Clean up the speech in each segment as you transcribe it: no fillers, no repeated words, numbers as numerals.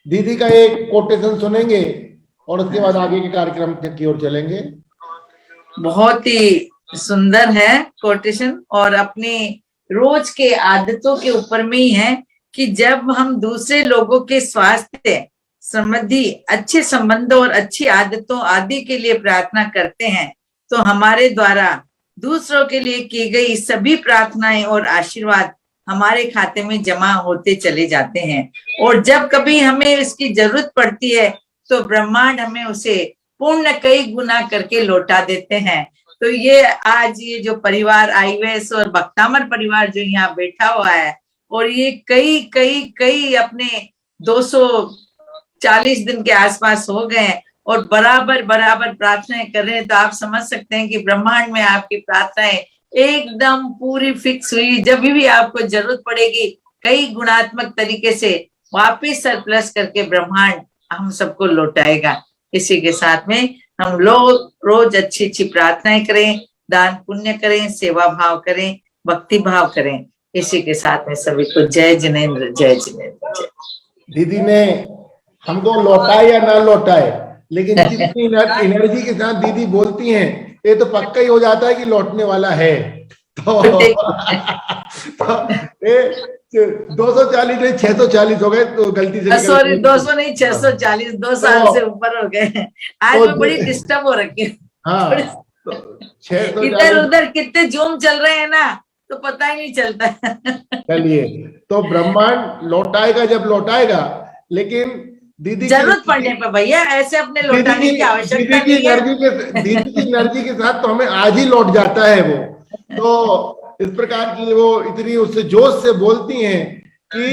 दीदी का एक कोटेशन सुनेंगे और उसके बाद आगे के कार्यक्रम की ओर चलेंगे। बहुत ही सुंदर है कोटेशन, और अपने रोज के आदतों के ऊपर में ही है कि जब हम दूसरे लोगों के स्वास्थ्य संबंधी अच्छे संबंधों और अच्छी आदतों आदि के लिए प्रार्थना करते हैं, तो हमारे द्वारा दूसरों के लिए की गई सभी प्रार्थनाएं और आशीर्वाद हमारे खाते में जमा होते चले जाते हैं। और जब कभी हमें इसकी जरूरत पड़ती है तो ब्रह्मांड हमें उसे पूर्ण कई गुना करके लौटा देते हैं। तो ये आज ये जो परिवार आईवेस और भक्तामर परिवार जो यहाँ बैठा हुआ है, और ये कई कई कई अपने 240 दिन के आसपास हो गए और बराबर बराबर प्रार्थनाएं कर रहे हैं, तो आप समझ सकते हैं कि ब्रह्मांड में आपकी प्रार्थनाएं एकदम पूरी फिक्स हुई। जब भी आपको जरूरत पड़ेगी कई गुणात्मक तरीके से वापिस सरप्लस करके ब्रह्मांड हम सबको लौटाएगा। इसी के साथ में हम लोग रोज अच्छी अच्छी प्रार्थनाएं करें, दान पुण्य करें, सेवा भाव करें, भक्ति भाव करें। इसी के साथ में सभी को जय जिनेंद्र, जय जिनेंद्र, जय। दीदी ने हमको लौटाए या ना लौटाए, लेकिन जितनी एनर्जी के साथ दीदी बोलती हैं, ये तो पक्का ही हो जाता है कि लौटने वाला है। तो 240 नहीं 640 हो गए, तो गलती से सॉरी 200 नहीं 640, 2 साल से ऊपर हो गए। आज मैं बड़ी डिस्टर्ब हो रखी हूँ। हाँ, इधर उधर कितने जूम चल रहे हैं ना, तो पता ही नहीं चलता। चलिए, तो ब्रह्मांड लौटाएगा जब लौटाएगा, लेकिन दीदी जरूरत पड़ने पर भैया ऐसे अपने लौटाने की आवश्यकता नहीं है। दीदी की एनर्जी के साथ तो हमें आज ही लौट जाता है वो। तो इस प्रकार की वो इतनी उससे जोश से बोलती हैं कि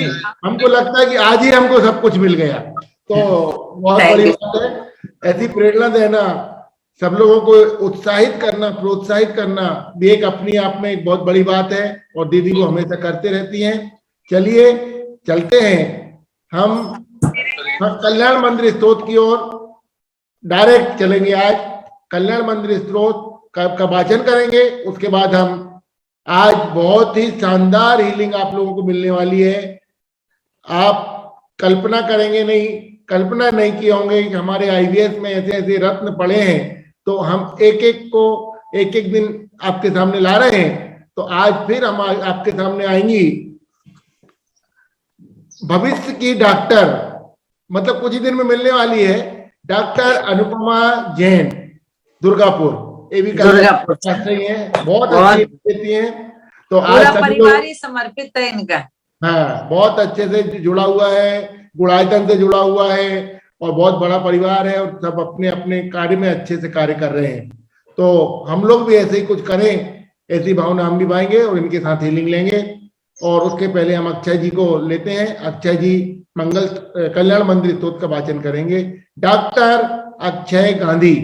हमको लगता है कि आज ही हमको सब कुछ मिल गया। तो बहुत बड़ी बात है। ऐसी प्रेरणा देना, सब लोगों को उत्साहित करना, प्रोत्साहित करना भी एक अपनी आप में एक बहुत बड़ी बात है, और दीदी वो हमेशा करते रहती हैं। चलिए चलते हैं हम कल्याण मंदिर स्तोत्र की ओर डायरेक्ट चलेंगे। आज कल्याण मंदिर स्तोत्र का वाचन करेंगे, उसके बाद हम आज बहुत ही शानदार हीलिंग आप लोगों को मिलने वाली है। आप कल्पना कल्पना नहीं किए होंगे कि हमारे आईवीएस में ऐसे ऐसे रत्न पड़े हैं, तो हम एक एक दिन आपके सामने ला रहे हैं। तो आज फिर हम आपके सामने आएंगी भविष्य की डॉक्टर, मतलब कुछ ही दिन में मिलने वाली है, डॉक्टर अनुपमा जैन, दुर्गापुर। ये भी सही है, बहुत अच्छी देती हैं। तो आज परिवार ही समर्पित है इनका। हाँ, बहुत अच्छे से जुड़ा हुआ है, गुणायतन से जुड़ा हुआ है, और बहुत बड़ा परिवार है, और सब अपने अपने कार्य में अच्छे से कार्य कर रहे हैं। तो हम लोग भी ऐसे ही कुछ करें, ऐसी भावना हम भी पाएंगे और इनके साथ हीलिंग लेंगे। और उसके पहले हम अक्षय जी को लेते हैं। अक्षय जी मंगल कल्याण मंदिर स्तोत्र का वाचन करेंगे। डॉक्टर अक्षय गांधी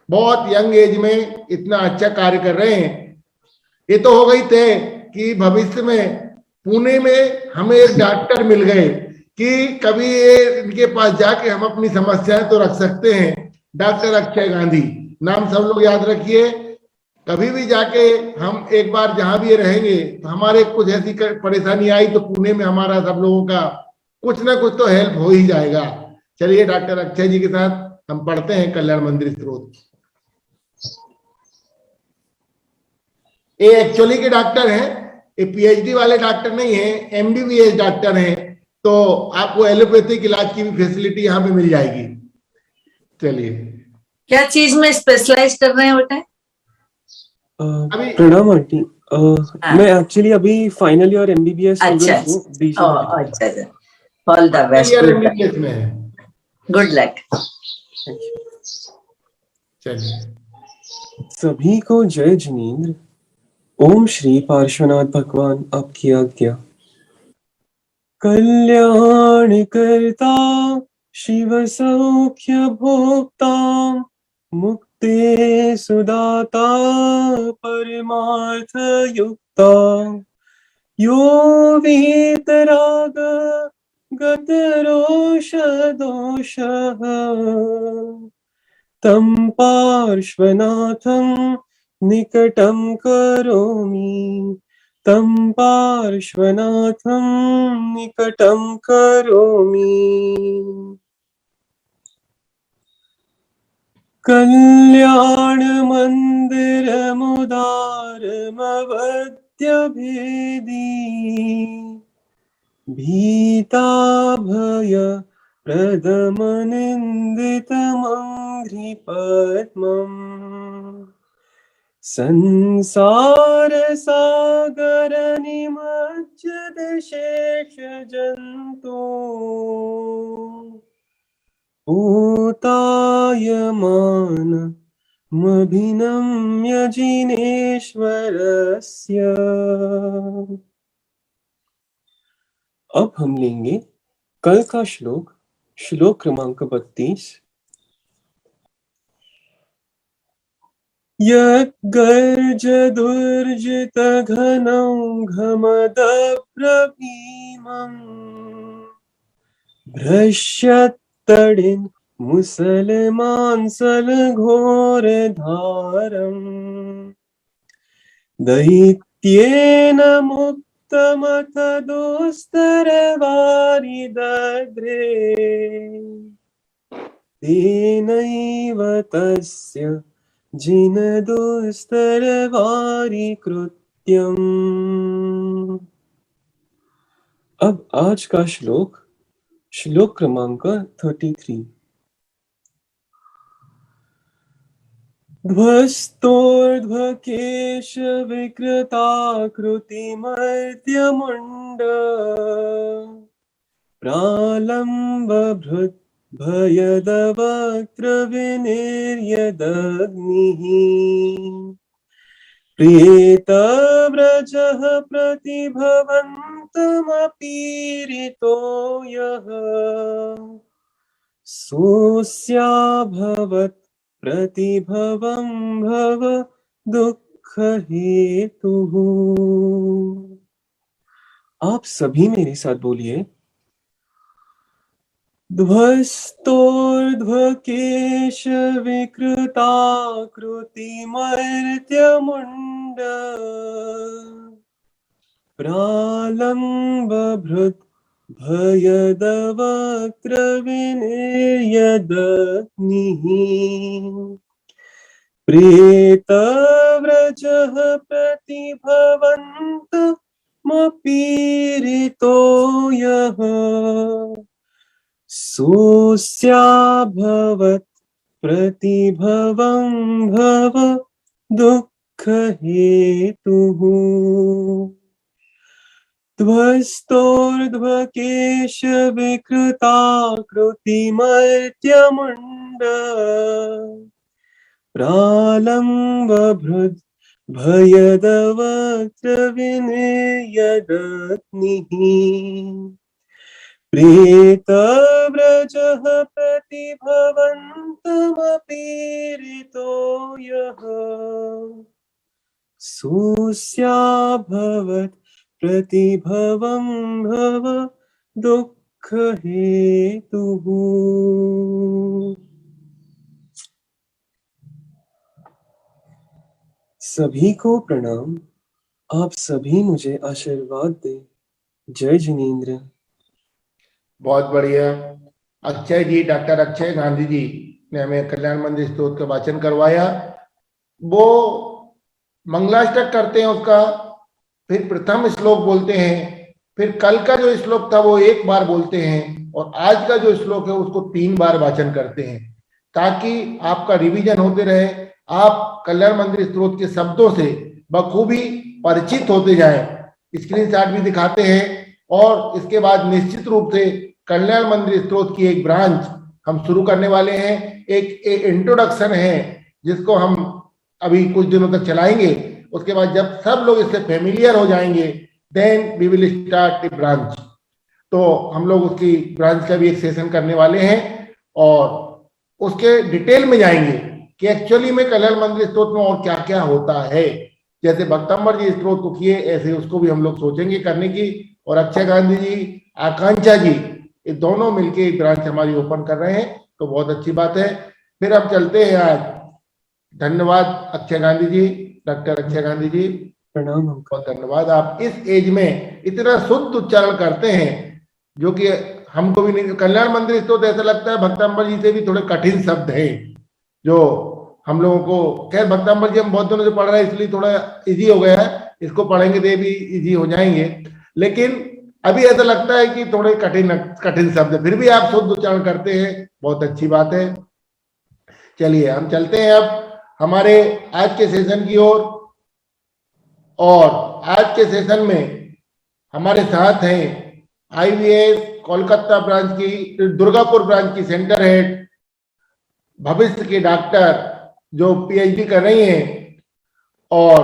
बहुत यंग एज में इतना अच्छा कार्य कर रहे हैं। ये तो हो गई तय कि भविष्य में पुणे में हमें एक डॉक्टर मिल गए कि कभी ये इनके पास जाके हम अपनी समस्याएं तो रख सकते हैं। डॉक्टर अक्षय गांधी नाम सब लोग याद रखिए। कभी भी जाके हम एक बार जहां भी रहेंगे, तो हमारे कुछ ऐसी परेशानी आई तो पुणे में हमारा सब लोगों का कुछ ना कुछ तो हेल्प हो ही जाएगा। चलिए डॉक्टर अक्षय जी के साथ हम पढ़ते हैं कल्याण मंदिर स्तोत्र। ये एक्चुअली के डॉक्टर हैं, ये पीएचडी वाले डॉक्टर नहीं है, एमबीबीएस डॉक्टर हैं। तो आपको एलोपैथिक इलाज की भी फैसिलिटी यहाँ पे मिल जाएगी। चलिए, क्या चीज में स्पेशलाइज कर रहे हैं बेटा? प्रणाम आंटी। मैं एक्चुअली अभी फाइनल ईयर एमबीबीएस स्टूडेंट हूँ। अच्छा, ऑल द बेस्ट। एमबीबीएस में है। Good luck. चलिए, सभी को जय जिनेंद्र। ओम श्री पार्श्वनाथ भगवान आपकी आज्ञा। कल्याण करता शिव सौख्य भोक्ता, मुक्ति सुदाता परमार्थ युक्ता, यो वीतराग गत रोष दोषः, तं पार्श्वनाथं निकटं करोमि, तं पार्श्वनाथं निकटं करोमि। कल्याणमन्दिरमुदारमवद्यभेदी भीताभय प्रदमनिन्दितमङ्घ्रिपद्मम् संसारसागर निमज्जते शेषजन्तु पूतायमानमभिनम्य जिनेश्वरस्य। अब हम लेंगे कल का श्लोक, श्लोक क्रमांक 32। यद्गर्जदुर्जितघनं घमदप्रभीमं भ्रश्यत्तडिन् मुसलमांसलघोरधारम् दैत्येन मुक्तमथ दुस्तरवारिदग्रे तेनैव तस्य जिनदुस्तरवारिकृत्यम्। अब आज का श्लोक, श्लोक क्रमांक 33। ध्वस्तोर्ध्वकेशविकृताकृतिमर्त्यमुण्ड प्रालम्बभृत् भयदवक्त्रविनिर्यदग्निः प्रेतव्रजः प्रतिभवन्तमपीरितो यः सोऽस्याभवत् प्रतिभवं भव दुःखहेतुः। आप सभी मेरे साथ बोलिए, ध्वस्तोर्ध्वकेशविकृताकृतिमर्त्यमुण्ड प्रालम्बभृत् भयदवक्त्रविनिर्यदग्निः प्रेतव्रजः प्रतिभवन्तमपीरितो यः सोऽस्याभवत् प्रतिभवं भव दुःखहेतुः। ध्वस्तोर्ध्वकेशविकृताकृतिमर्त्यमुण्ड प्रालम्बभृत् भयदवक्त्रविनिर्यदग्निः प्रेतव्रजः प्रतिभवन्तमपीरितो यः सोऽस्याभवत् प्रतिभवं भव दुःखहेतुः। सभी को प्रणाम। आप सभी मुझे आशीर्वाद दें। जय जिनेंद्र। बहुत बढ़िया। अक्षय जी, डॉक्टर अक्षय गांधी जी ने हमें कल्याण मंदिर स्तोत्र का वाचन करवाया। वो मंगलाष्टक करते हैं उसका, फिर प्रथम श्लोक बोलते हैं, फिर कल का जो श्लोक था वो एक बार बोलते हैं, और आज का जो श्लोक है उसको 3 बार वाचन करते हैं, ताकि आपका रिवीजन होते रहे, आप कल्याण मंदिर स्तोत्र के शब्दों से बखूबी परिचित होते जाएं। स्क्रीनशॉट भी दिखाते हैं, और इसके बाद निश्चित रूप से कल्याण मंदिर स्तोत्र की एक ब्रांच हम शुरू करने वाले हैं। एक इंट्रोडक्शन है जिसको हम अभी कुछ दिनों तक चलाएंगे। उसके बाद जब सब लोग इससे फेमिलियर हो जाएंगे, then we will start the branch. तो हम लोग उसकी ब्रांच का भी एक सेशन करने वाले हैं, और उसके डिटेल में जाएंगे कि एक्चुअली में कल्याण मंदिर स्तोत्र में और क्या क्या होता है। जैसे भक्तंबर जी स्तोत्र को किए, ऐसे उसको भी हम लोग सोचेंगे करने की। और अक्षय गांधी जी, आकांक्षा जी, ये दोनों मिलके एक ब्रांच हमारी ओपन कर रहे हैं, तो बहुत अच्छी बात है। फिर अब चलते हैं आज। धन्यवाद अक्षय गांधी जी, डॉक्टर अक्षय गांधी जी, प्रणाम अंकल। बहुत धन्यवाद। आप इस एज में इतना शुद्ध उच्चारण करते हैं जो कि हमको भी नहीं। कल्याण मंदिर तो ऐसा लगता है भक्तांबर जी से भी थोड़े कठिन शब्द हैं जो हम लोगों को। खैर भक्तांबर जी हम बहुत दिनों से पढ़ रहे हैं इसलिए थोड़ा इजी हो गया है, इसको पढ़ेंगे तो ये भी इजी हो जाएंगे, लेकिन अभी ऐसा लगता है कि थोड़े कठिन कठिन शब्द है, फिर भी आप शुद्ध उच्चारण करते हैं, बहुत अच्छी बात है। चलिए हम चलते हैं अब हमारे आज के सेशन की ओर। और आज के सेशन में हमारे साथ हैं आईवीएस कोलकाता ब्रांच की, दुर्गापुर ब्रांच की सेंटर हेड, भविष्य के डॉक्टर जो पीएचडी कर रही हैं और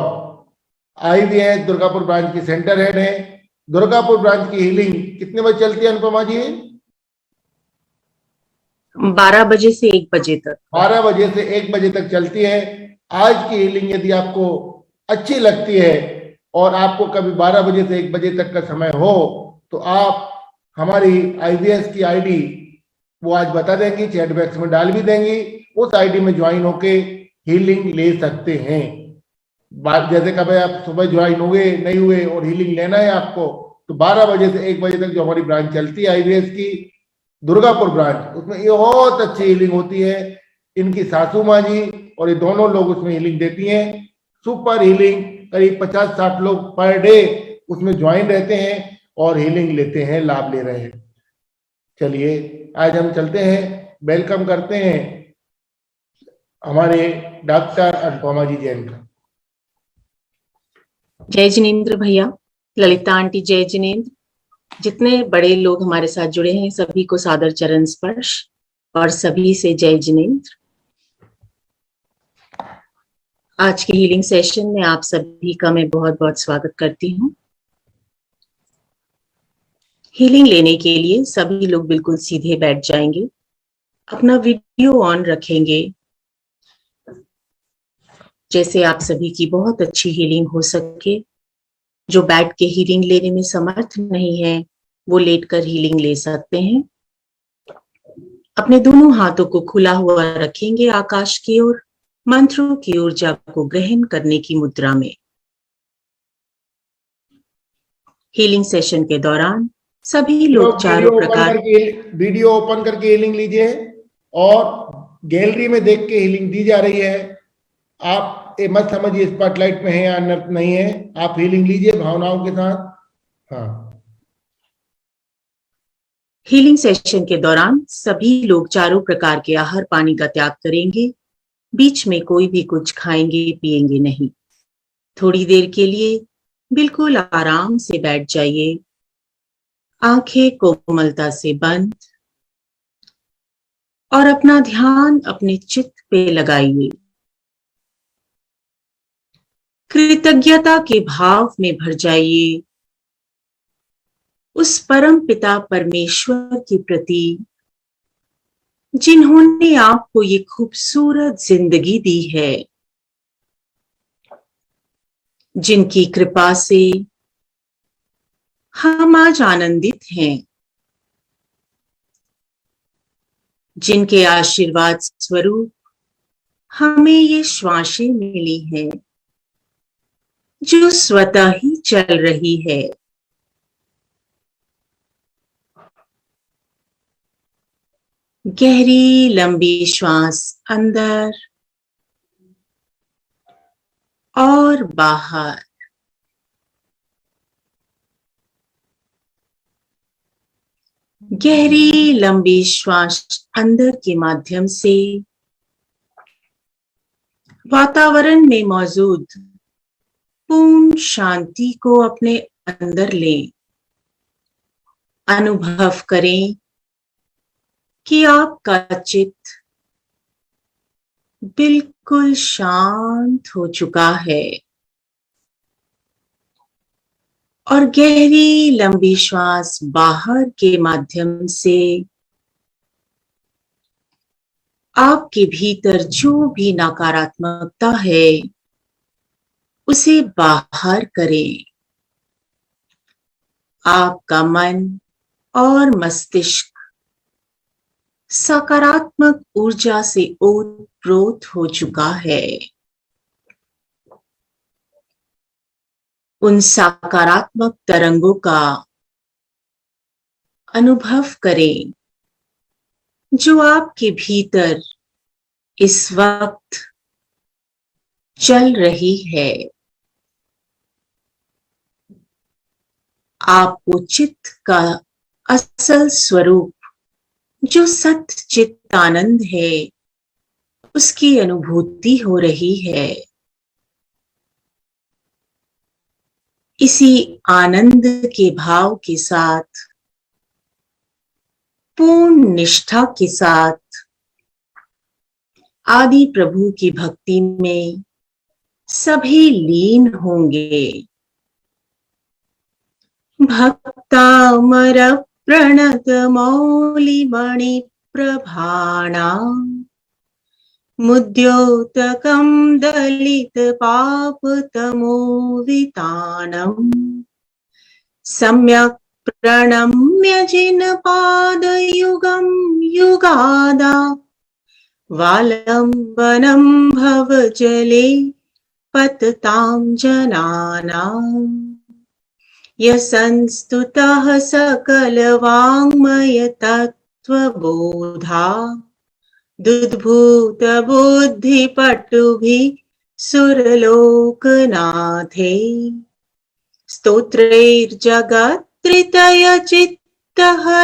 आईवीएस दुर्गापुर ब्रांच की सेंटर हेड है। दुर्गापुर ब्रांच की हीलिंग कितने बजे चलती है अनुपमा जी? 12 बजे से 1 बजे तक। 12 बजे से 1 बजे तक चलती है। आज की हीलिंग यदि आपको अच्छी लगती है और आपको कभी 12 बजे से 1 बजे तक का समय हो तो आप हमारी आईवीएस की आईडी वो आज बता देंगी, चैट बॉक्स में डाल भी देंगी, उस आईडी में ज्वाइन होके हीलिंग ले सकते हैं। बात जैसे कभी आप सुबह ज्वाइन हुए नहीं हुए और हीलिंग लेना है आपको तो 12 बजे से 1 बजे तक जो हमारी ब्रांच चलती है आईवीएस की दुर्गापुर ब्रांच, उसमें ये बहुत अच्छी हीलिंग होती है। इनकी सासू माँ जी और ये दोनों लोग उसमें हीलिंग देती हैं। सुपर हीलिंग, करीब 50-60 लोग पर डे उसमें ज्वाइन रहते हैं और हीलिंग लेते हैं, लाभ ले रहे हैं। चलिए आज हम चलते हैं, वेलकम करते हैं हमारे डॉक्टर अनुपमा जी जैन का। जय जिनेंद्र भैया, ललिता आंटी जय जिनेंद्र, जितने बड़े लोग हमारे साथ जुड़े हैं सभी को सादर चरण स्पर्श और सभी से जय जिनेंद्र। आज के हीलिंग सेशन में आप सभी का मैं बहुत बहुत स्वागत करती हूँ। हीलिंग लेने के लिए सभी लोग बिल्कुल सीधे बैठ जाएंगे, अपना वीडियो ऑन रखेंगे, जैसे आप सभी की बहुत अच्छी हीलिंग हो सके। जो बैठ के हीलिंग लेने में समर्थ नहीं है वो लेटकर हीलिंग ले सकते हैं। अपने दोनों हाथों को खुला हुआ रखेंगे आकाश की ओर, मंत्रों की ऊर्जा को ग्रहण करने की मुद्रा में। हीलिंग सेशन के दौरान सभी लोग चारों प्रकार वीडियो ओपन करके हीलिंग लीजिए और गैलरी में देख के हीलिंग दी जा रही है। आप ये मत समझिए स्पॉटलाइट में है या अनर्थ नहीं है, आप हीलिंग लीजिए भावनाओं के साथ। हाँ, हीलिंग सेशन के दौरान सभी लोग चारों प्रकार के आहार पानी का त्याग करेंगे, बीच में कोई भी कुछ खाएंगे पिएंगे नहीं। थोड़ी देर के लिए बिल्कुल आराम से बैठ जाइए, आंखें कोमलता से बंद और अपना ध्यान अपने चित्त पे लगाइए। कृतज्ञता के भाव में भर जाइए उस परम पिता परमेश्वर के प्रति जिन्होंने आपको ये खूबसूरत जिंदगी दी है, जिनकी कृपा से हम आज आनंदित हैं, जिनके आशीर्वाद स्वरूप हमें ये श्वासें मिली हैं जो स्वतः ही चल रही है। गहरी लंबी श्वास अंदर और बाहर। गहरी लंबी श्वास अंदर के माध्यम से वातावरण में मौजूद पूर्ण शांति को अपने अंदर लें। अनुभव करें कि आपका चित्त बिल्कुल शांत हो चुका है और गहरी लंबी श्वास बाहर के माध्यम से आपके भीतर जो भी नकारात्मकता है उसे बाहर करें। आपका मन और मस्तिष्क सकारात्मक ऊर्जा से ओतप्रोत हो चुका है। उन सकारात्मक तरंगों का अनुभव करें जो आपके भीतर इस वक्त चल रही है। आपको चित्त का असल स्वरूप जो सत चित्त आनंद है उसकी अनुभूति हो रही है। इसी आनंद के भाव के साथ, पूर्ण निष्ठा के साथ आदि प्रभु की भक्ति में सभी लीन होंगे। भक्तामर प्रणत मौलिमणि प्रभाणाम् मुद्योतकं दलित पापतमोवितानम् सम्यक् प्रणम्य जिनपादयुगं युगादा वालम्बनं भवजले पततां जनानाम् यसंस्तुतः सकलवाङ्मय तत्त्वबोधा दुद्भूत बुद्धिपटुभिः सुरलोकनाथे स्तोत्रैर्जगत्त्रितय चित्तहरैरुदारे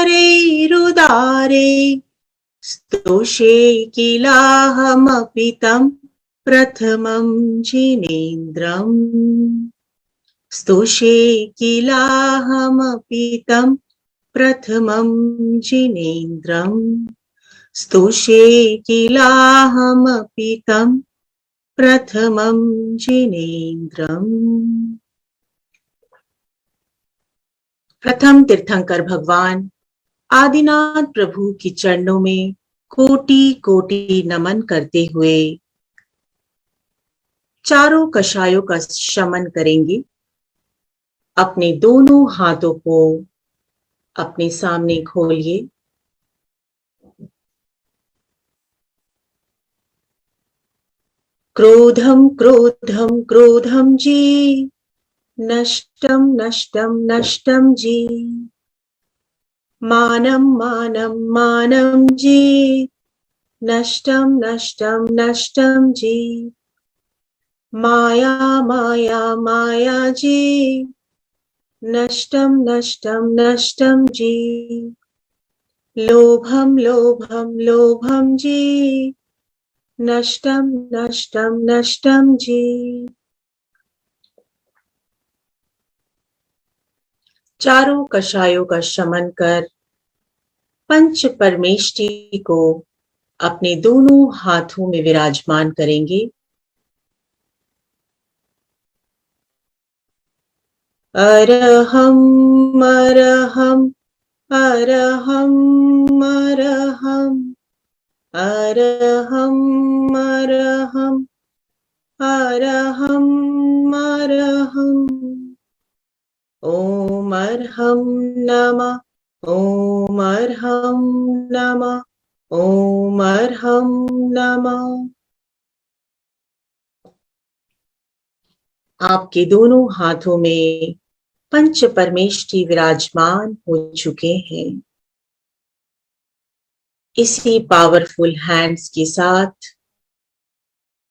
स्तोषे किलाहमपि तं प्रथमं जिनेन्द्रम् स्तोषे किलाहमपि तं प्रथमं जिनेन्द्रम् स्तोषे किलाहमपि तं प्रथमं जिनेन्द्रम्। प्रथम तीर्थंकर भगवान आदिनाथ प्रभु की चरणों में कोटि कोटि नमन करते हुए चारों कषायों का शमन करेंगे। अपने दोनों हाथों को अपने सामने खोलिए। क्रोधम क्रोधम क्रोधम जी नष्टम नष्टम नष्टम जी मानम मानम मानम जी नष्टम नष्टम नष्टम जी माया माया माया जी नष्टम नष्टम नष्टम जी लोभम लोभम लोभम जी नष्टम नष्टम नष्टम जी। चारों कषायों का शमन कर पंच परमेष्टि को अपने दोनों हाथों में विराजमान करेंगे। अरहम अरहम अरहम अरहम अरहम अरहम अरहम अरहम ओम अर्हम नमः ओम अर्हम नमः ओम अर्हम नमः। आपके दोनों हाथों में पंच परमेष्टि विराजमान हो चुके हैं। इसी पावरफुल हैंड्स के साथ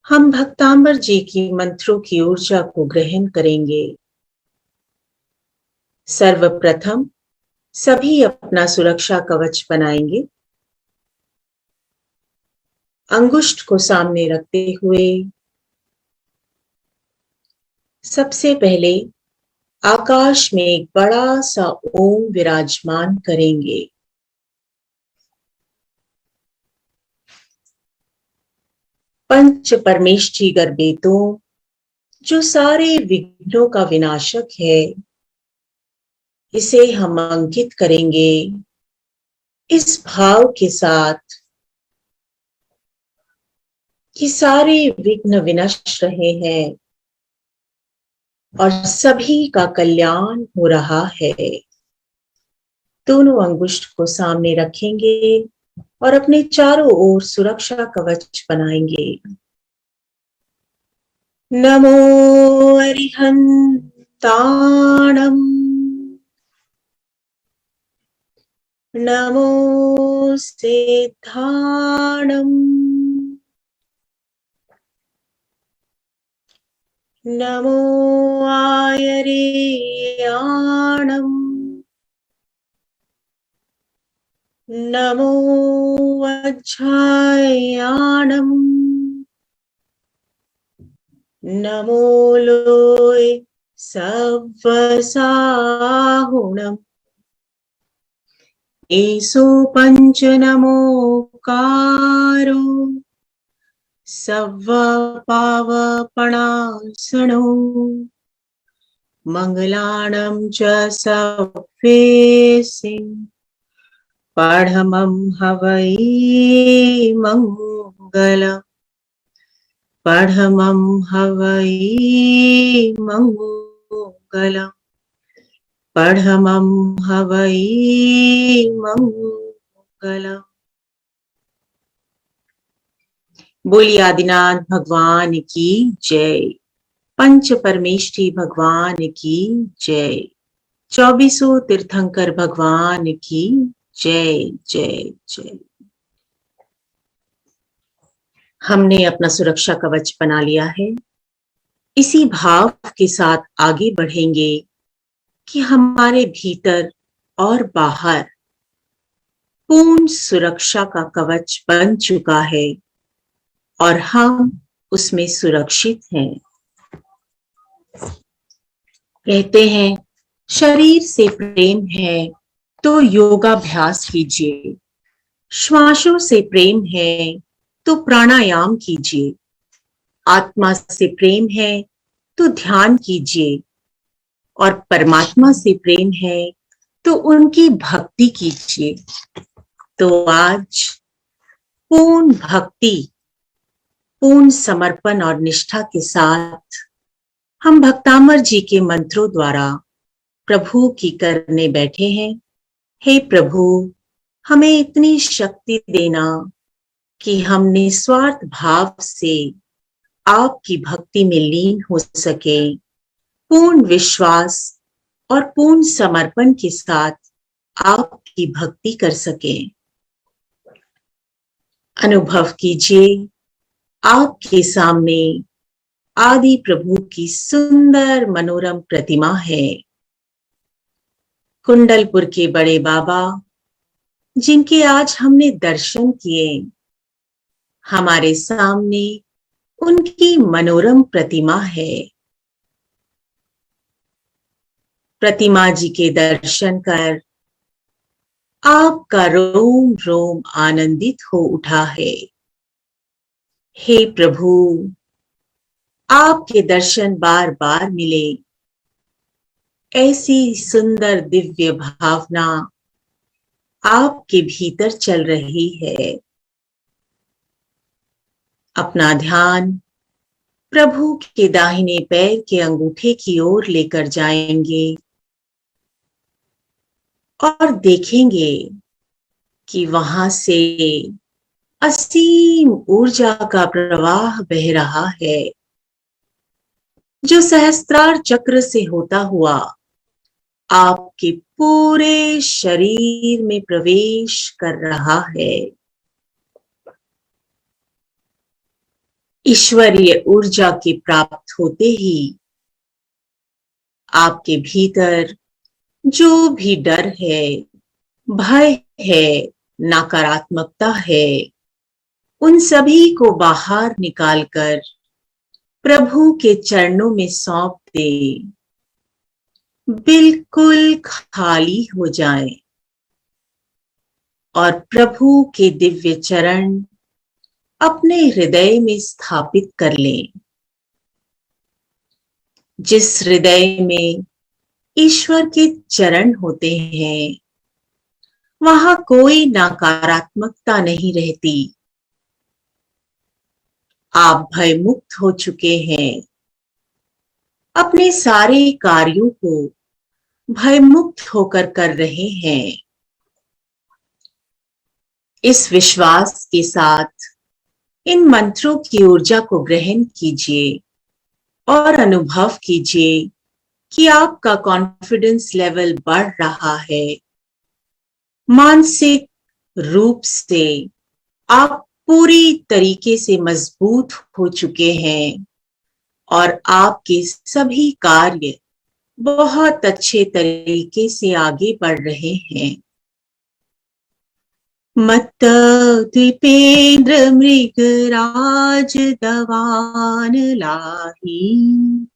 हम भक्तांबर जी की मंत्रों की ऊर्जा को ग्रहण करेंगे। सर्वप्रथम सभी अपना सुरक्षा कवच बनाएंगे। अंगुष्ठ को सामने रखते हुए सबसे पहले आकाश में एक बड़ा सा ओम विराजमान करेंगे। पंच परमेष्टि गर्भेतों जो सारे विघ्नों का विनाशक है, इसे हम अंकित करेंगे इस भाव के साथ कि सारे विघ्न विनष्ट रहे हैं और सभी का कल्याण हो रहा है। दोनों अंगुष्ठ को सामने रखेंगे और अपने चारों ओर सुरक्षा कवच बनाएंगे। नमो अरिहं ताणम् नमो सिद्धाणम् नमो आयर्याणम् नमो वज्रायाणम् नमो लोय सव्वसाहुणम् एषो पंच नमोकारो सव्वपावपणासनो मंगलाणं च सव्वेसिं पढ़मं हवै मंगलम् पढ़मं हवै मंगलम् पढ़मं हवै मंगलम्। बोलिए आदिनाथ भगवान की जय, पंच परमेष्ठी भगवान की जय, 24 तीर्थंकर भगवान की जय जय जय। हमने अपना सुरक्षा कवच बना लिया है। इसी भाव के साथ आगे बढ़ेंगे कि हमारे भीतर और बाहर पूर्ण सुरक्षा का कवच बन चुका है और हम उसमें सुरक्षित हैं। कहते हैं शरीर से प्रेम है तो योगाभ्यास कीजिए, श्वासों से प्रेम है तो प्राणायाम कीजिए, आत्मा से प्रेम है तो ध्यान कीजिए और परमात्मा से प्रेम है तो उनकी भक्ति कीजिए। तो आज पूर्ण भक्ति, पूर्ण समर्पण और निष्ठा के साथ हम भक्तामर जी के मंत्रों द्वारा प्रभु की करने बैठे हैं। हे प्रभु, हमें इतनी शक्ति देना कि हम निस्वार्थ भाव से आपकी भक्ति में लीन हो सके, पूर्ण विश्वास और पूर्ण समर्पण के साथ आपकी भक्ति कर सके। अनुभव कीजिए आपके सामने आदि प्रभु की सुंदर मनोरम प्रतिमा है। कुंडलपुर के बड़े बाबा जिनके आज हमने दर्शन किए, हमारे सामने उनकी मनोरम प्रतिमा है। प्रतिमा जी के दर्शन कर आपका रोम रोम आनंदित हो उठा है। हे प्रभु, आपके दर्शन बार बार मिले, ऐसी सुंदर दिव्य भावना आपके भीतर चल रही है। अपना ध्यान प्रभु के दाहिने पैर के अंगूठे की ओर लेकर जाएंगे और देखेंगे कि वहां से असीम ऊर्जा का प्रवाह बह रहा है, जो सहस्त्रार चक्र से होता हुआ आपके पूरे शरीर में प्रवेश कर रहा है। ईश्वरीय ऊर्जा के प्राप्त होते ही आपके भीतर जो भी डर है, भय है, नकारात्मकता है, उन सभी को बाहर निकालकर प्रभु के चरणों में सौंप दे, बिल्कुल खाली हो जाए और प्रभु के दिव्य चरण अपने हृदय में स्थापित कर लें। जिस हृदय में ईश्वर के चरण होते हैं, वहां कोई नकारात्मकता नहीं रहती। आप भय मुक्त हो चुके हैं, अपने सारे कार्यों को भय मुक्त होकर कर रहे हैं। इस विश्वास के साथ इन मंत्रों की ऊर्जा को ग्रहण कीजिए और अनुभव कीजिए कि आपका कॉन्फिडेंस लेवल बढ़ रहा है। मानसिक रूप से आप पूरी तरीके से मजबूत हो चुके हैं और आपके सभी कार्य बहुत अच्छे तरीके से आगे बढ़ रहे हैं। मत्त द्विपेंद्र मृगराज दवान लाही,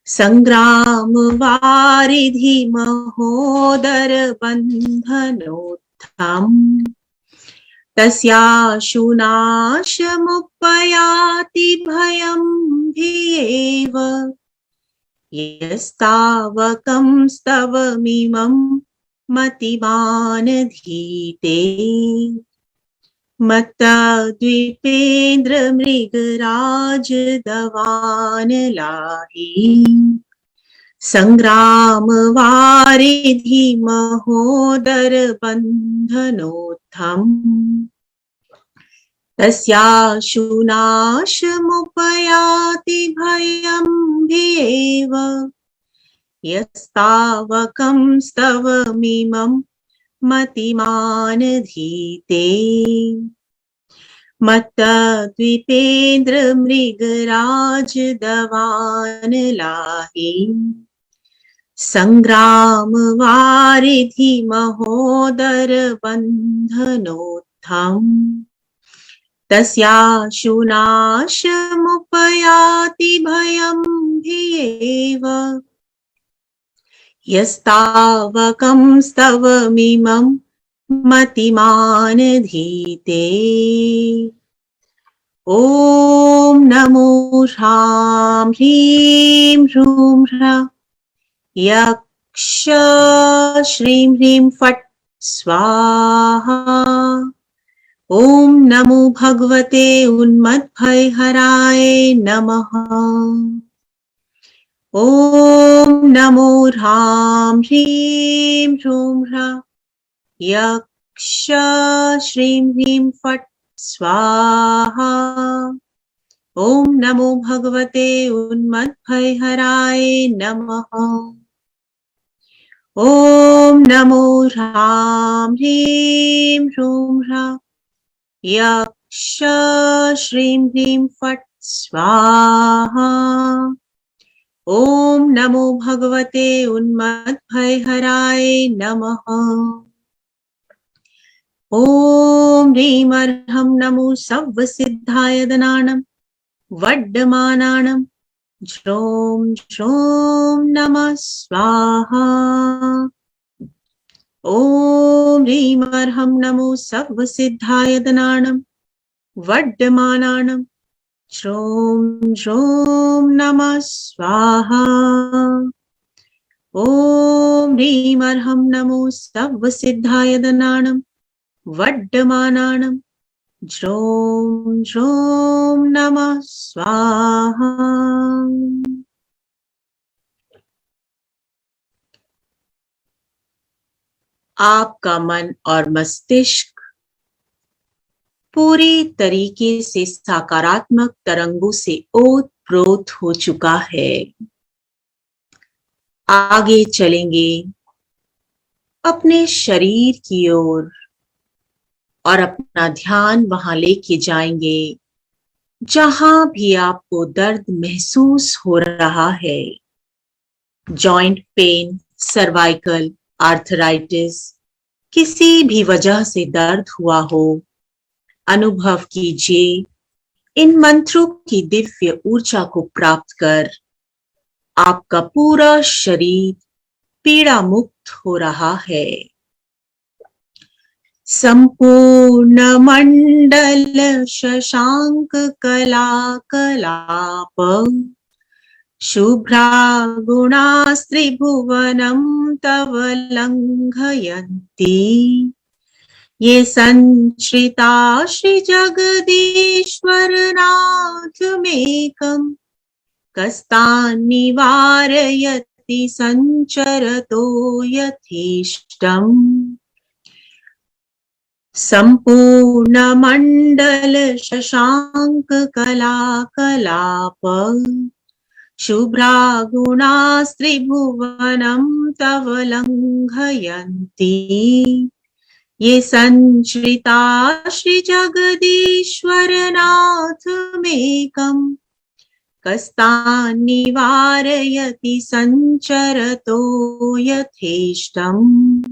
संग्राम वारिधि महोदर बंधनोत्थम, तस्याशुनाशमुपयाति भयं भियेव, यस्तावकं स्तवमिमं मतिमान् धीते। मत्त द्विपेंद्र मृगराज दवान लाही, संग्राम वारिधि महोदर बंधनोत्थम, तस्याशुनाशमुपयाति भयं भियेव, यस्तावकं स्तवमिमं मतिमान् धीते। मत्त द्विपेंद्र मृगराज दवान लाही, संग्राम वारिधि महोदर बंधनोत्थम, तस्याशुनाशमुपयाति भयं भियेव, यस्तावकं स्तवमिमं मतिमान् धीते। ॐ नमो ह्रां ह्रीं ह्रूं ह्रः यक्ष श्रीं ह्रीं फट् स्वाहा। ॐ नमो भगवते उन्मत्तभयहराय नमः। ॐ नमो ह्रां ह्रीं ह्रूं ह्रः यक्ष श्रीं ह्रीं फट् स्वाहा। ॐ नमो भगवते उन्मत्तभयहराय नमः। ॐ नमो ह्रां ह्रीं ह्रूं ह्रः यक्ष श्रीं ह्रीं फट् स्वाहा। ॐ नमो भगवते उन्मत्तभयहराय नमः। ॐ ह्रीं अर्हं नमो सर्वसिद्धाय दनानं वड्डमानानं ज्रों ज्रों नमः स्वाहा। ॐ ह्रीं अर्हं नमो सर्वसिद्धाय दनानं वड्डमानानं ज्रों ज्रों नमः स्वाहा। ॐ ह्रीं अर्हं नमो सर्वसिद्धाय दनानं वड्डमानानं ज्रों ज्रों नमः स्वाहा। आपका मन और मस्तिष्क पूरी तरीके से सकारात्मक तरंगों से ओतप्रोत हो चुका है। आगे चलेंगे अपने शरीर की ओर और अपना ध्यान वहां लेके जाएंगे जहां भी आपको दर्द महसूस हो रहा है। जॉइंट पेन, सर्वाइकल, आर्थराइटिस, किसी भी वजह से दर्द हुआ हो, अनुभव कीजिए इन मंत्रों की दिव्य ऊर्जा को प्राप्त कर आपका पूरा शरीर पीड़ा मुक्त हो रहा है। संपूर्ण मंडल शशांक कला कलाप शुभ्रा गुणास्त्रिभुवनं तव लंघयन्ति ये संश्रिता श्री जगदीश्वर नाथमेकं कस्तान् निवारयति संचरतो यथेष्टम्। संपूर्ण मंडल शशांक कला कलाप शुभ्रा गुणास्त्रिभुवनं तव लङ्घयन्ति ये संश्रिता श्रीजगदीश्वरनाथमेकम् कस्तान् निवारयति संचरतो यथेष्टम्।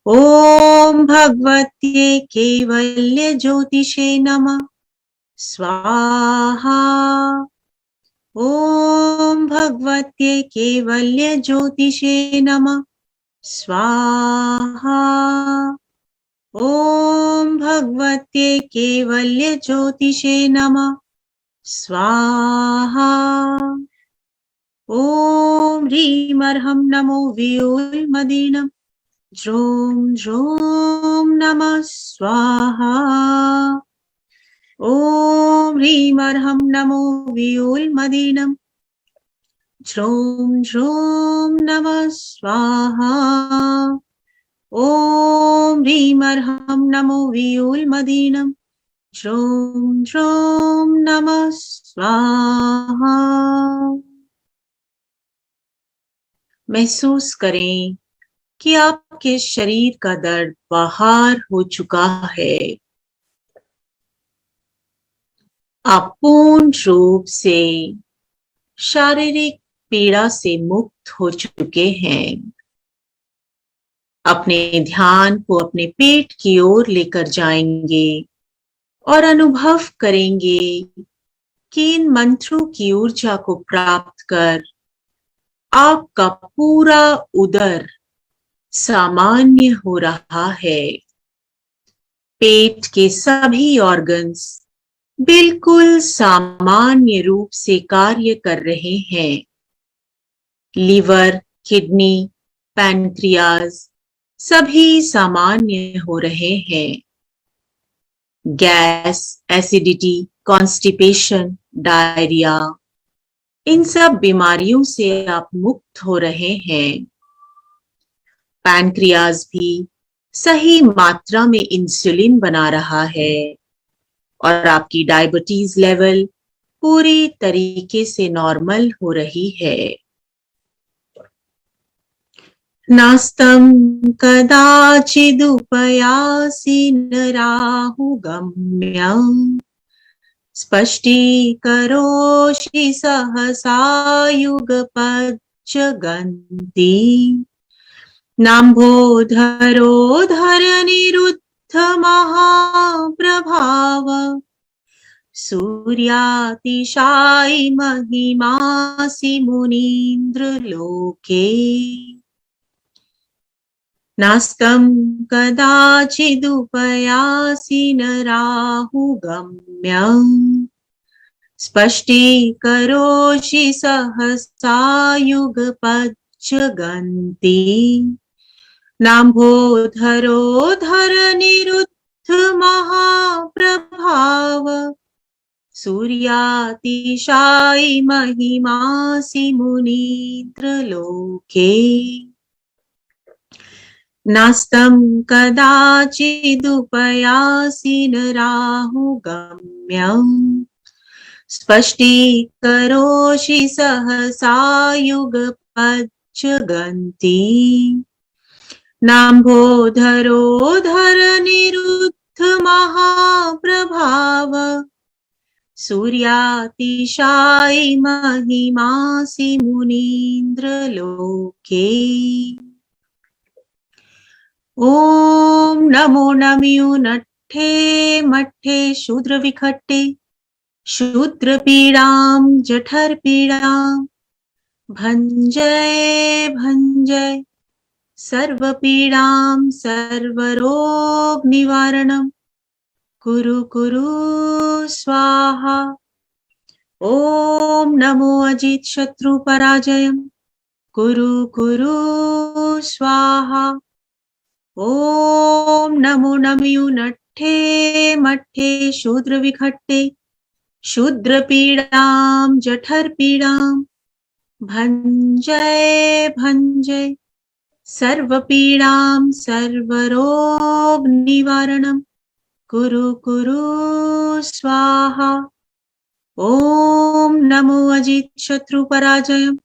ॐ भगवत्यै कैवल्य ज्योतिषे नमः स्वाहा। ॐ भगवत्यै कैवल्य ज्योतिषे नमः स्वाहा। ॐ भगवत्यै कैवल्य ज्योतिषे नमः स्वाहा। ॐ ह्रीमर्हं नमो व्योमदीनं ज्रों ज्रों नमः स्वाहा। ॐ ह्रीमर्हं नमो व्योमदीनं ज्रों ज्रों नमः स्वाहा। ॐ ह्रीमर्हं नमो व्योमदीनं ज्रों ज्रों नमः स्वाहा। महसूस करें कि आपके शरीर का दर्द बाहर हो चुका है। आप पूर्ण रूप से शारीरिक पीड़ा से मुक्त हो चुके हैं। अपने ध्यान को अपने पेट की ओर लेकर जाएंगे और अनुभव करेंगे कि इन मंत्रों की ऊर्जा को प्राप्त कर आपका पूरा उदर सामान्य हो रहा है। पेट के सभी ऑर्गन्स बिल्कुल सामान्य रूप से कार्य कर रहे हैं। लीवर, किडनी, पैनक्रियाज सभी सामान्य हो रहे हैं। गैस, एसिडिटी, कॉन्स्टिपेशन, डायरिया इन सब बीमारियों से आप मुक्त हो रहे हैं। पैनक्रियाज भी सही मात्रा में इंसुलिन बना रहा है और आपकी डायबिटीज लेवल पूरी तरीके से नॉर्मल हो रही है। नास्तं कदाचिदुपयासि नराहुगम्यं स्पष्टीकरोषि सहसा युगपज्जगन्ति नाम्भोधरोधरनिरुद्ध महाप्रभाव सूर्यातिशायि महिमासि मुनीन्द्रलोके। नास्तं कदाचिदुपयासि नराहुगम्यं स्पष्टीकरोषि सहसा युगपज्जगन्ति नाम्भोधरोधरनिरुद्ध महाप्रभाव सूर्यातिशायि महिमासि मुनीन्द्रलोके। नास्तं कदाचिदुपयासि नराहुगम्यं स्पष्टीकरोषि सहसा युगपज्जगन्ति नाम्भोधरोधरनिरुद्ध महाप्रभाव सूर्यातिशायि महिमासि मुनीन्द्रलोके। ओम नमो नमो नट्ठे मट्ठे शूद्र विखट्टे शूद्र पीड़ाम जठर पीड़ाम भंजय भंजय सर्व पीड़ाम सर्वरोग निवारणम कुरु कुरु स्वाहा। ओम नमो अजित शत्रु पराजयम कुरु कुरु स्वाहा। ओम नमो नमो नट्ठे मट्ठे शूद्र विखट्टे शूद्र पीड़ाम जठर पीड़ाम भंजय भंजय सर्व पीड़ाम सर्वरोग निवारणम कुरु कुरु स्वाहा। ओम नमो अजित शत्रु पराजयम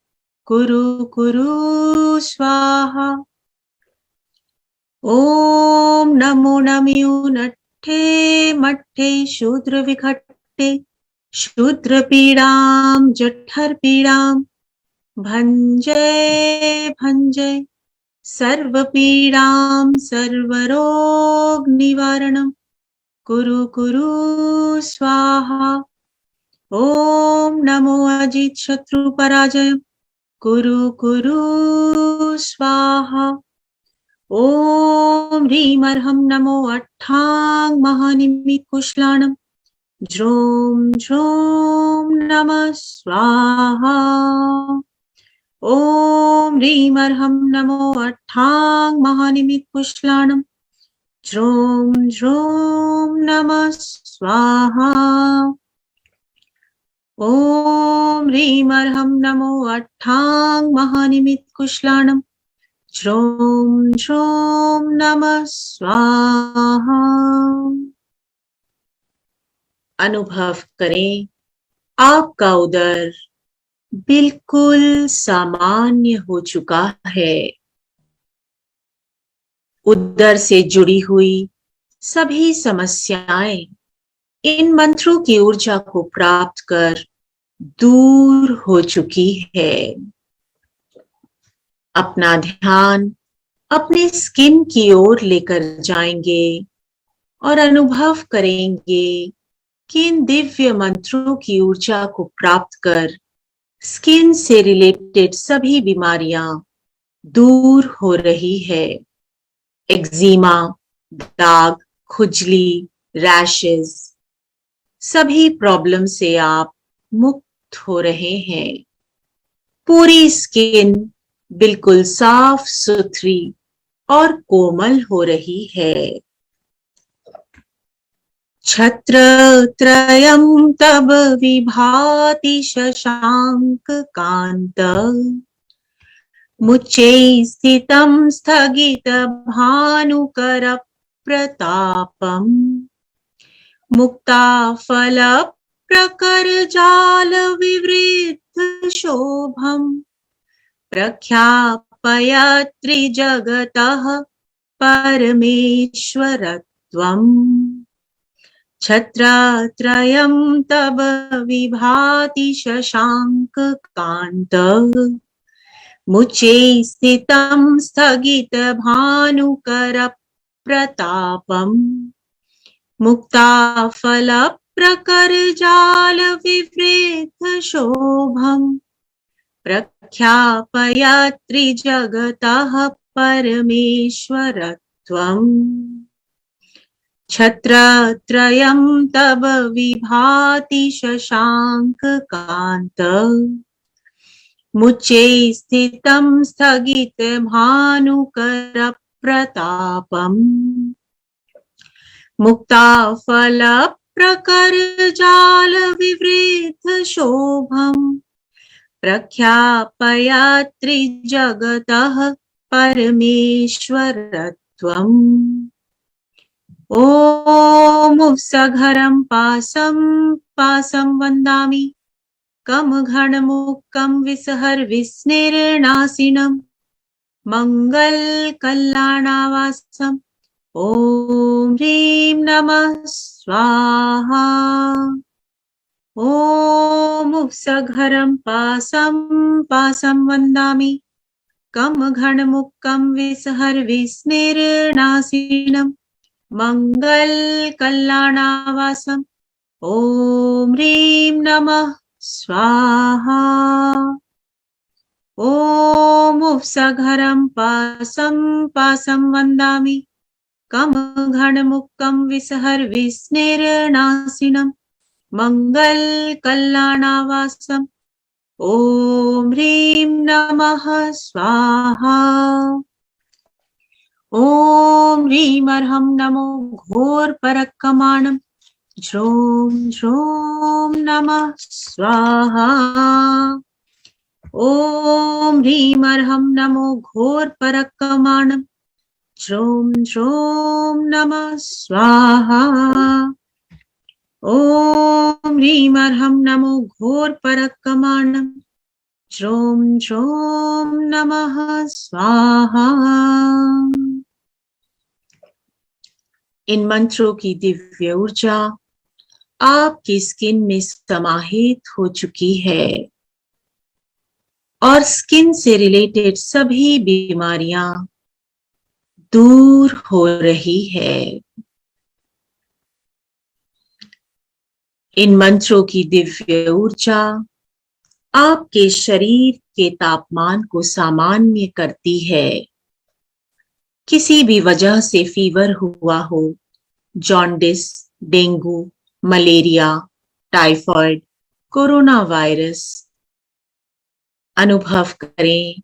कुरु कुरु स्वाहा। ओम नमो नमो नट्ठे मट्ठे शूद्र विखट्टे शूद्र पीड़ाम जठर पीड़ाम भंजय भंजय सर्व पीड़ाम सर्वरोग निवारणम कुरु कुरु स्वाहा। ओम नमो अजित शत्रु पराजयम कुरु कुरु स्वाहा। ओम ह्रीं अर्हं नमो अट्ठांग महानिमित कुशलाणम ज्रोम ज्रोम नमः स्वाहा। ओम ह्रीं अर्हं नमो अट्ठांग महानिमित कुशलाणम ज्रोम ज्रोम नमः स्वाहा। ओम ह्रीं अर्हं नमो अट्ठांग महानिमित कुशलाणम ज्रोम ज्रोम नमः स्वाहा। अनुभव करें आपका उदर बिल्कुल सामान्य हो चुका है। उदर से जुड़ी हुई सभी समस्याएं इन मंत्रों की ऊर्जा को प्राप्त कर दूर हो चुकी है। अपना ध्यान अपने स्किन की ओर लेकर जाएंगे और अनुभव करेंगे कि इन दिव्य मंत्रों की ऊर्जा को प्राप्त कर स्किन से रिलेटेड सभी बीमारियां दूर हो रही है। एक्जिमा, दाग, खुजली, रैशेस, सभी प्रॉब्लम से आप मुक्त हो रहे हैं। पूरी स्किन बिल्कुल साफ सुथरी और कोमल हो रही है। छत्र त्रयं तब विभाति शशांक कांत मुच्चे स्थितं स्थगित भानुकर प्रतापम मुक्ता फल प्रकर जाल विवृद्ध शोभम प्रख्यापयत्रिजगतः परमेश्वरत्वम्। छत्रत्रयं तब विभाति शशांक कांत मुचे स्थितं स्थगित भानुकर प्रतापम मुक्ता फल प्रकर जाल विवृद्ध शोभम प्रख्यापयत्रिजगतः परमेश्वरत्वम्। छत्रत्रयं तब विभाति शशांक कांत मुच्चे स्थितं स्थगित भानुकर प्रतापम मुक्ता फल प्रकर जाल विवृद्ध शोभम प्रख्यापयत्रिजगतः परमेश्वरत्वम्। ओम सघरं पासं पासं वन्दामि कम घनमुक्कं विसहर विस्निर्नासिनं मंगल कल्याणावासम्। ओम ह्रीं नमः स्वाहा। ओम सघरं पासं पासं वन्दामि कम घनमुक्कं विसहर विस्निर्नासिनं मंगल कल्याणावासम्। ओम ह्रीं नमः स्वाहा। ओम सघरं पासं पासं वन्दामि कम घनमुक्कं विसहर विस्निर्नासिनं मंगल कल्याणावासम्। ओम ह्रीं नमः स्वाहा। ओम ह्रीं अर्हं नमो घोर परक्कमाणं ज्रोम ज्रोम नमः स्वाहा। ओम ह्रीं अर्हं नमो घोर परक्कमाणं ज्रोम ज्रोम नमः स्वाहा। ओम ह्रीं अर्हं नमो घोर परक्कमाणं ज्रों ज्रों नमः स्वाहा। इन मंत्रों की दिव्य ऊर्जा आपकी स्किन में समाहित हो चुकी है और स्किन से रिलेटेड सभी बीमारियां दूर हो रही है। इन मंत्रों की दिव्य ऊर्जा आपके शरीर के तापमान को सामान्य करती है। किसी भी वजह से फीवर हुआ हो, jaundice, dengue, malaria, typhoid, corona virus, अनुभव करें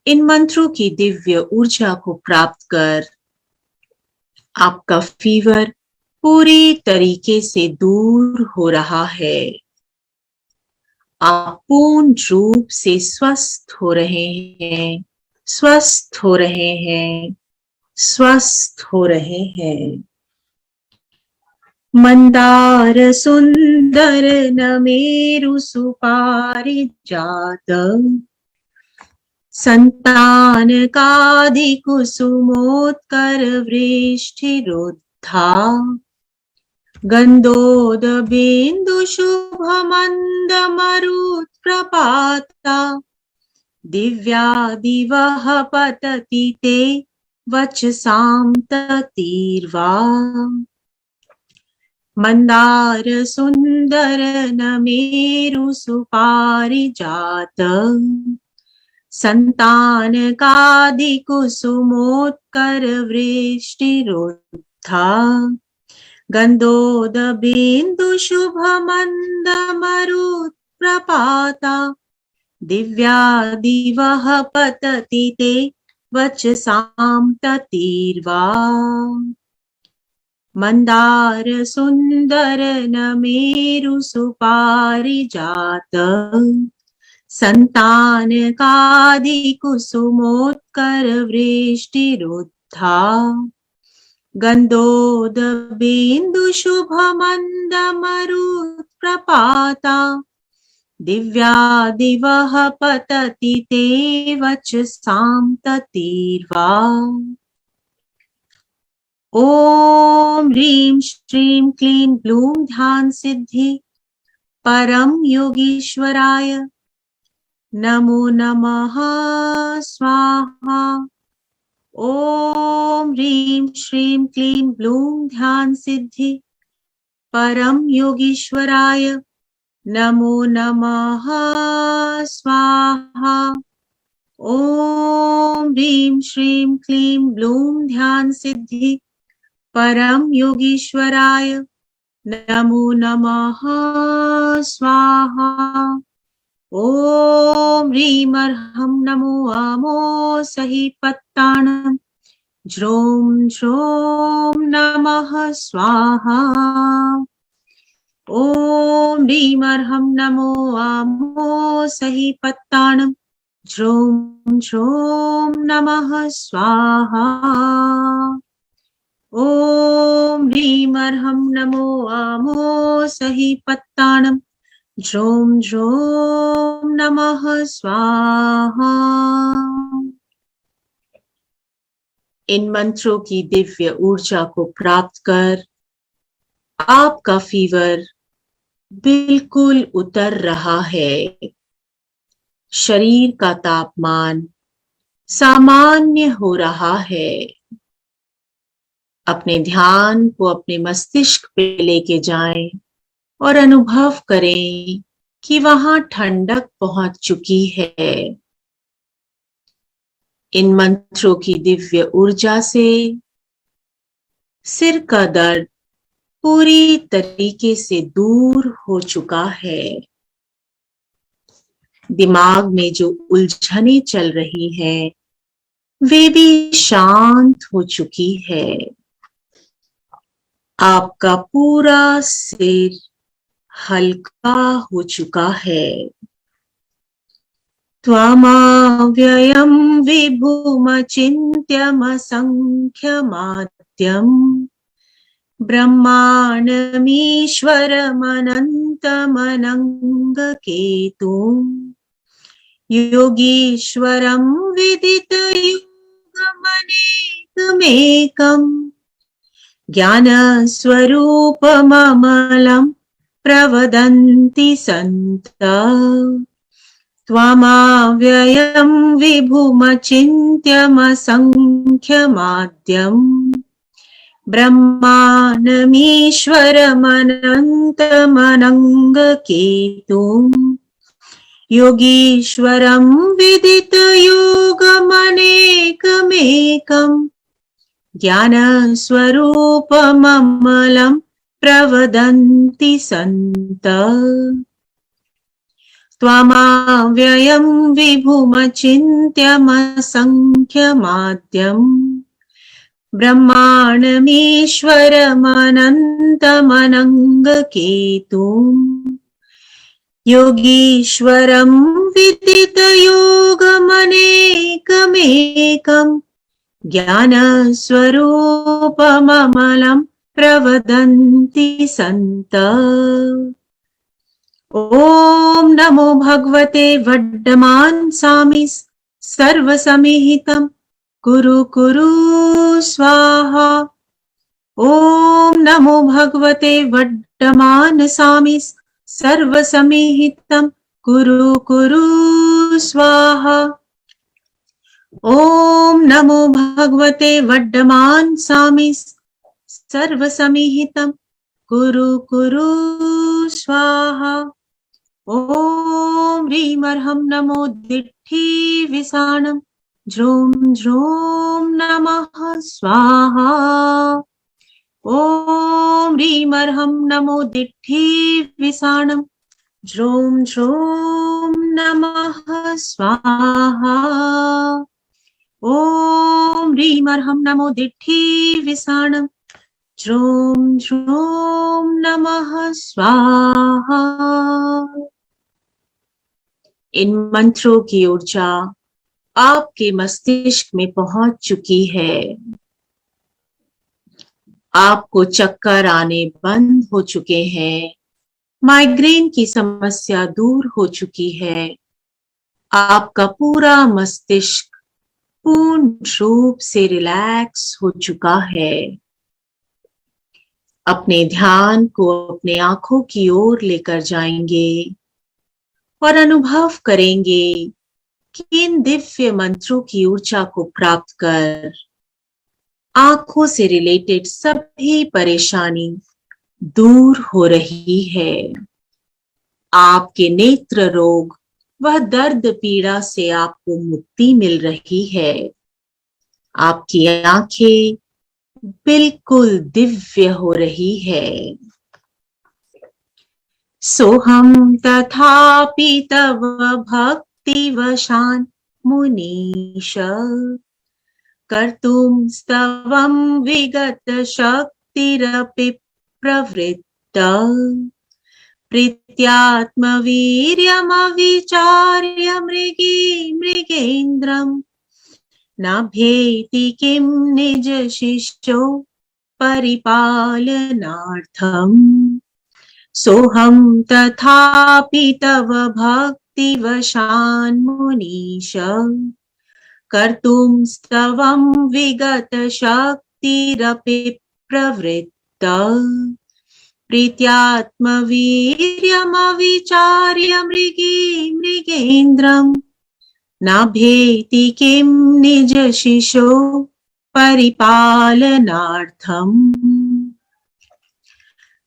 इन मंत्रों की दिव्य ऊर्जा को प्राप्त कर आपका फीवर पूरी तरीके से दूर हो रहा है। आप पूर्ण रूप से स्वस्थ हो रहे हैं, स्वस्थ हो रहे हैं, स्वस्थ हो रहे हैं। मंदार सुंदर नमेरु सुपारिजात संतान कादि कुसुमोत्कर वृष्टिरुद्धा गंधोद बिंदु शुभ मंद मरुत्प्रपाता दिव्या दिवः पतति ते वचसां ततीर्वा। मंदार सुंदर नमेरु सुपारिजात संतान कादि कुसुमोत्कर वृष्टिरुद्धा गंधोद बिंदु शुभ मंद मरुत्प्रपाता दिव्या दिवः पतति ते वचसां ततीर्वा। मंदार सुंदर नमेरु सुपारिजात संतान कादि कुसुमोत्कर वृष्टिरुद्धा गंधोद बिंदु शुभ मंद मरुत्प्रपाता दिव्या दिवः पतति ते वचसां ततीर्वा। ओम ह्रीं श्रीं क्लीं ब्लूं ध्यान सिद्धि परम योगीश्वराय नमो नमः स्वाहा। ओम ह्रीं श्रीं क्लीं ब्लूं ध्यान सिद्धि परम योगीश्वराय नमो नमः स्वाहा। ओम ह्रीं श्रीं क्लीं ब्लूं ध्यान सिद्धि परम योगीश्वराय नमो नमः स्वाहा। ओम ह्रीं अर्हं नमो आमो सहिपत्ताणं ज्रों ज्रों नमः स्वाहा। ओम ह्रीं अर्हं नमो आमो सहिपत्ताणं ज्रों ज्रों नमः स्वाहा। ओम ह्रीं अर्हं नमो आमो सहिपत्ताणं ज्रों ज्रों नमः स्वाहा। इन मंत्रों की दिव्य ऊर्जा को प्राप्त कर आपका फीवर बिल्कुल उतर रहा है। शरीर का तापमान सामान्य हो रहा है। अपने ध्यान को अपने मस्तिष्क पे लेके जाएं और अनुभव करें कि वहां ठंडक पहुंच चुकी है। इन मंत्रों की दिव्य ऊर्जा से सिर का दर्द पूरी तरीके से दूर हो चुका है। दिमाग में जो उलझनें चल रही हैं, वे भी शांत हो चुकी है। आपका पूरा सिर हल्का हो चुका है। त्वमव्ययं विभुमचिन्त्यमसंख्यमाद्यम् ब्रह्माणमीश्वरमनन्तमनङ्गकेतुम् योगीश्वरं विदितयुगमनेकमेकम् ज्ञानस्वरूपममलं प्रवदन्ति सन्तः त्वमव्ययं विभुमचिन्त्यमसङ्ख्यमाद्यम् ब्रह्माणमीश्वरमनन्तमनङ्गकेतुम् योगीश्वरं विदितयोगमनेकमेकम् ज्ञानस्वरूपममलं प्रवदन्ति सन्तः त्वमव्ययं विभुमचिन्त्यमसङ्ख्यमाद्यम् ब्रह्माणमीश्वरमनन्तमनङ्गकेतुम् योगीश्वरं विदितयोगमनेकमेकम् ज्ञानस्वरूपममलं प्रवदन्ति सन्तः ॐ नमो भगवते वड्डमानसामि सर्वसमिहितं कुरु कुरु स्वाहा। ॐ नमो भगवते वड्डमानसामि सर्वसमिहितं कुरु कुरु स्वाहा। ॐ नमो भगवते वड्डमानसामि सर्वसमिहितं कुरु कुरु स्वाहा। ॐ ह्रीमर्हं नमो दिट्ठी विसाणं ज्रूं ज्रूं नमः स्वाहा। ॐ ह्रीमर्हं नमो दिट्ठी विसाणं ज्रूं ज्रूं नमः स्वाहा। ॐ ह्रीमर्हं नमो दिट्ठी विसाणं ज्रूं ज्रूं नमः स्वाहा। इन मंत्रों की ऊर्जा आपके मस्तिष्क में पहुंच चुकी है। आपको चक्कर आने बंद हो चुके हैं। माइग्रेन की समस्या दूर हो चुकी है। आपका पूरा मस्तिष्क पूर्ण रूप से रिलैक्स हो चुका है। अपने ध्यान को अपने आंखों की ओर लेकर जाएंगे और अनुभव करेंगे कि इन दिव्य मंत्रों की ऊर्जा को प्राप्त कर आंखों से रिलेटेड सभी परेशानी दूर हो रही है। आपके नेत्र रोग वह दर्द पीड़ा से आपको मुक्ति मिल रही है। आपकी आंखें बिल्कुल दिव्य हो रही है। सोहम तथापि तव भक्तिवशान् मुनीश कर्तुं स्तवं विगत शक्तिरपि प्रवृत्ता प्रीत्यात्मवीर्यमविचार्य मृगेन्द्रम् नाभ्येति किं निज शिष्यो परिपालनार्थम्। सोहं तथापि तव भक्तिवशान् मुनीश कर्तुं स्तवं विगत शक्तिरपि प्रवृत्ता प्रीत्यात्मवीर्यमविचार्य मृगेन्द्रम् नाभ्येति किं निज शिशो परिपालनार्थम्।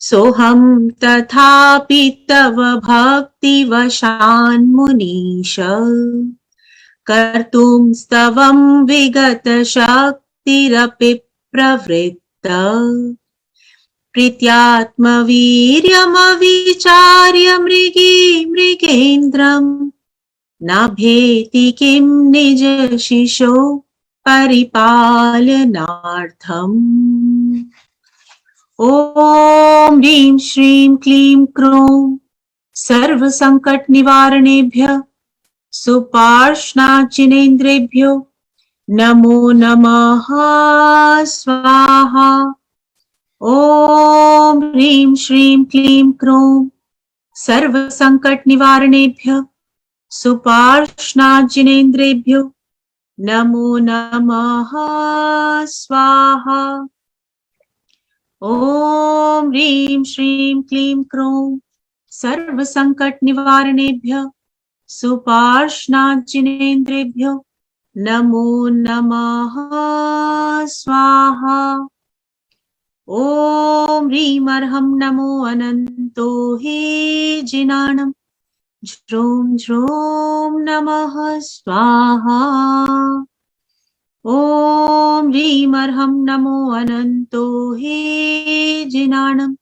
सोहं तथापि तव भक्तिवशान् मुनीश कर्तुं स्तवं विगत शक्तिरपि प्रवृत्ता प्रीत्यात्मवीर्यमविचार्य मृगेन्द्रम् नाभ्येति किं निज शिशो परिपालनार्थम्। ॐ ह्रीं श्रीं क्लीं क्रूं सर्वसंकट निवारणेभ्यः सुपार्श्वनाचिनेन्द्रेभ्यो नमो नमः स्वाहा। ॐ ह्रीं श्रीं क्लीं क्रों सर्व संकट निवारणेभ्यः सुपार्श्वनाथ नमो नमः स्वाहा। ॐ ह्रीं श्रीं क्लीं क्रों सर्व संकट निवारणेभ्यः सुपार्श्वनाथ नमो नमः स्वाहा। ॐ ह्रीं अर्हं नमो अनन्तो हे जिनाणं ज्रों ज्रों नमः स्वाहा। ॐ ह्रीं अर्हं नमो अनन्तो हे जिनाणं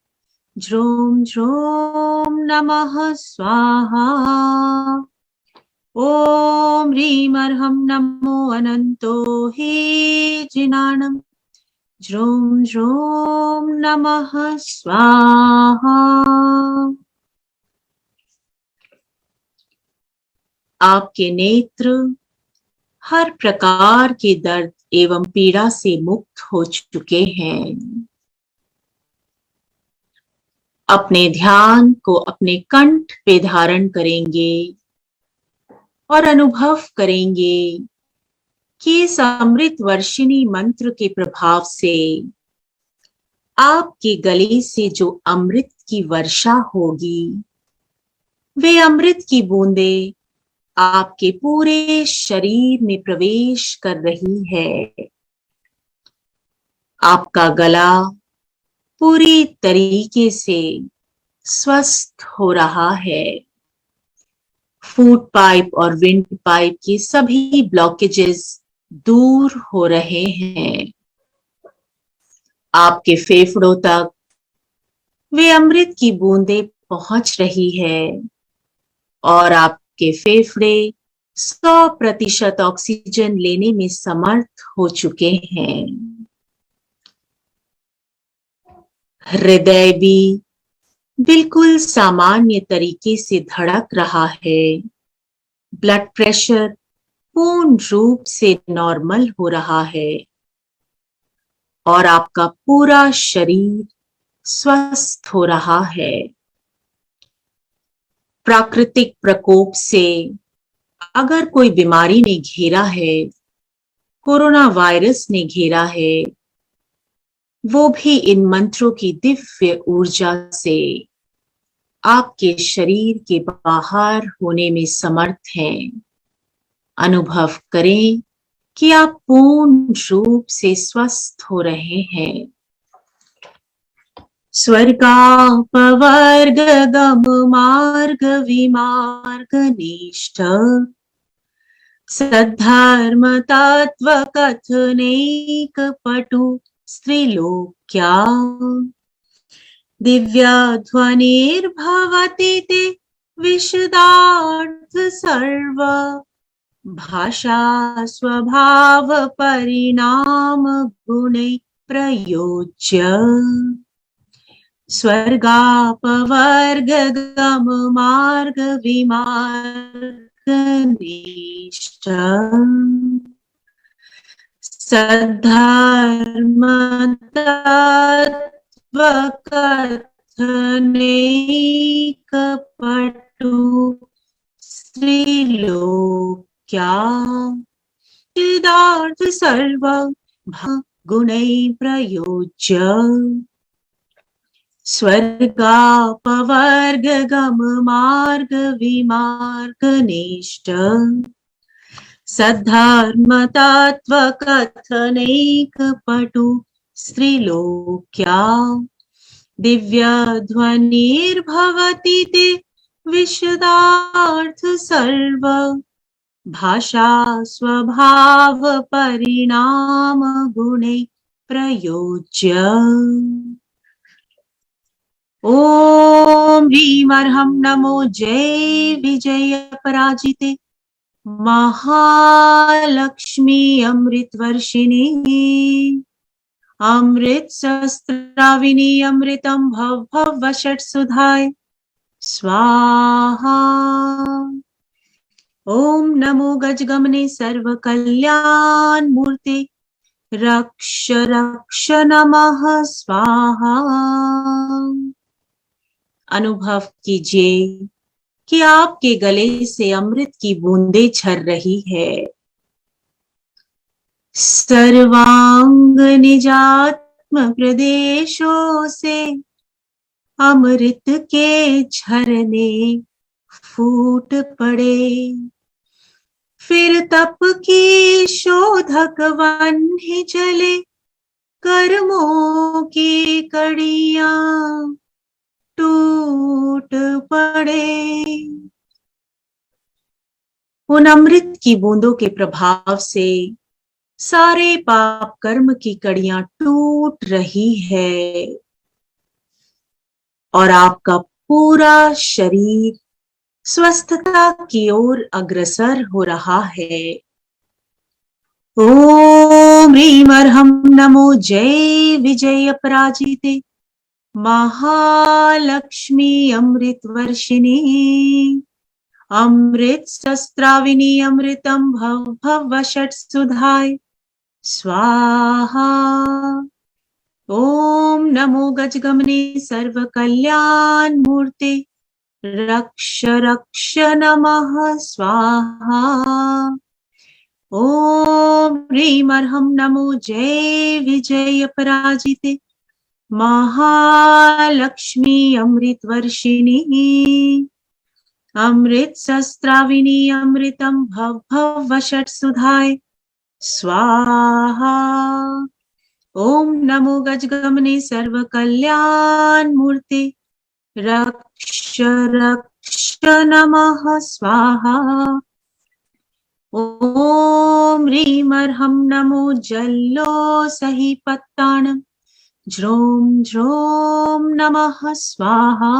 ज्रों ज्रों नमः स्वाहा। ॐ ह्रीं अर्हं नमो अनन्तो हे जिनाणं ज्रों ज्रों नमः स्वाहा। आपके नेत्र हर प्रकार के दर्द एवं पीड़ा से मुक्त हो चुके हैं। अपने ध्यान को अपने कंठ पे धारण करेंगे और अनुभव करेंगे कि इस अमृत वर्षिणी मंत्र के प्रभाव से आपके गले से जो अमृत की वर्षा होगी, वे अमृत की बूंदें आपके पूरे शरीर में प्रवेश कर रही है। आपका गला पूरी तरीके से स्वस्थ हो रहा है। फूड पाइप और विंड पाइप की सभी ब्लॉकेजेस दूर हो रहे हैं। आपके फेफड़ों तक वे अमृत की बूंदें पहुंच रही है और आपके फेफड़े 100% ऑक्सीजन लेने में समर्थ हो चुके हैं। हृदय भी बिल्कुल सामान्य तरीके से धड़क रहा है। ब्लड प्रेशर पूर्ण रूप से नॉर्मल हो रहा है और आपका पूरा शरीर स्वस्थ हो रहा है। प्राकृतिक प्रकोप से अगर कोई बीमारी ने घेरा है, कोरोना वायरस ने घेरा है, वो भी इन मंत्रों की दिव्य ऊर्जा से आपके शरीर के बाहर होने में समर्थ हैं। अनुभव करें कि आप पूर्ण रूप से स्वस्थ हो रहे हैं। स्वर्गापवर्ग गम मार्ग विमार्ग निष्ठ सद्धर्म तत्व कथनैक पटु स्त्रीलोक्या दिव्या ध्वनिर्भवति ते विशदार्थ सर्व भाषा स्वभाव परिणाम गुणे प्रयोज्य स्वर्गापवर्ग गम मार्ग विमार्ग निष्ठ सद्धर्म तत्व कथनैक पटु स्त्रीलोक्या सिद्धार्थ सर्व गुणै प्रयोज्य स्वर्गापवर्ग गम मार्ग विमार्ग निष्ठ सद्धर्म तत्व कथनैक पटु स्त्रीलोक्या दिव्य ध्वनिर्भवति ते विशदार्थ सर्व भाषा स्वभाव परिणाम गुणे प्रयोज्य ओम ह्रीं अर्हं नमो जय विजय पराजिते महालक्ष्मी अमृत वर्षिणी अमृत शस्त्राविनी अमृतम भव भव वषट सुधाय स्वाहा। ओम नमो गजगमने सर्व कल्याण मूर्ते रक्ष रक्ष नमः स्वाहा। अनुभव कीजिए कि आपके गले से अमृत की बूंदें झर रही है। सर्वांग निजात्म प्रदेशों से अमृत के झरने फूट पड़े। फिर तप की शोधक वन ही जले, कर्मों की कड़ियां टूट पड़े। उन अमृत की बूंदों के प्रभाव से सारे पाप कर्म की कड़ियां टूट रही है और आपका पूरा शरीर स्वस्थता की ओर अग्रसर हो रहा है। ओम ह्रीं अर्हं नमो जय विजय अपराजिते महालक्ष्मी अमृत वर्षिणी अमृत शस्त्राविनी अमृतम भव भव षट सुधाय स्वाहा। ओम नमो गजगमने सर्व कल्याण मूर्ते रक्ष रक्ष नमः स्वाहा। ओम ह्रीं अर्हं नमो जय विजय अपराजिते महालक्ष्मी अमृत वर्षिणी अमृत शस्त्राविनी अमृतम भव भव षट सुधाय स्वाहा। ओम नमो गजगमने सर्व कल्याण मूर्ते रक्ष रक्ष नमः स्वाहा। ओम ह्रीं अर्हं नमो जल्लो सही पत्ताणं ज्रोम ज्रोम नमः स्वाहा।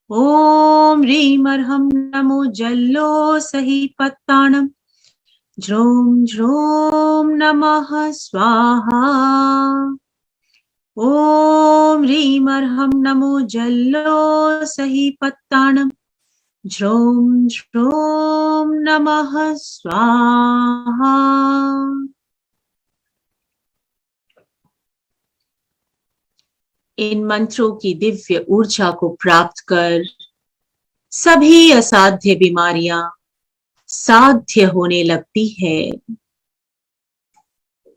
ओम ह्रीं अर्हं नमो जल्लो सही पत्ताणं ज्रोम ज्रोम नमः स्वाहा। ओम ह्रीं अर्हं नमो जल्लो सही पत्ताणं ज्रोम ज्रोम नमः स्वाहा। इन मंत्रों की दिव्य ऊर्जा को प्राप्त कर सभी असाध्य बीमारियां साध्य होने लगती है।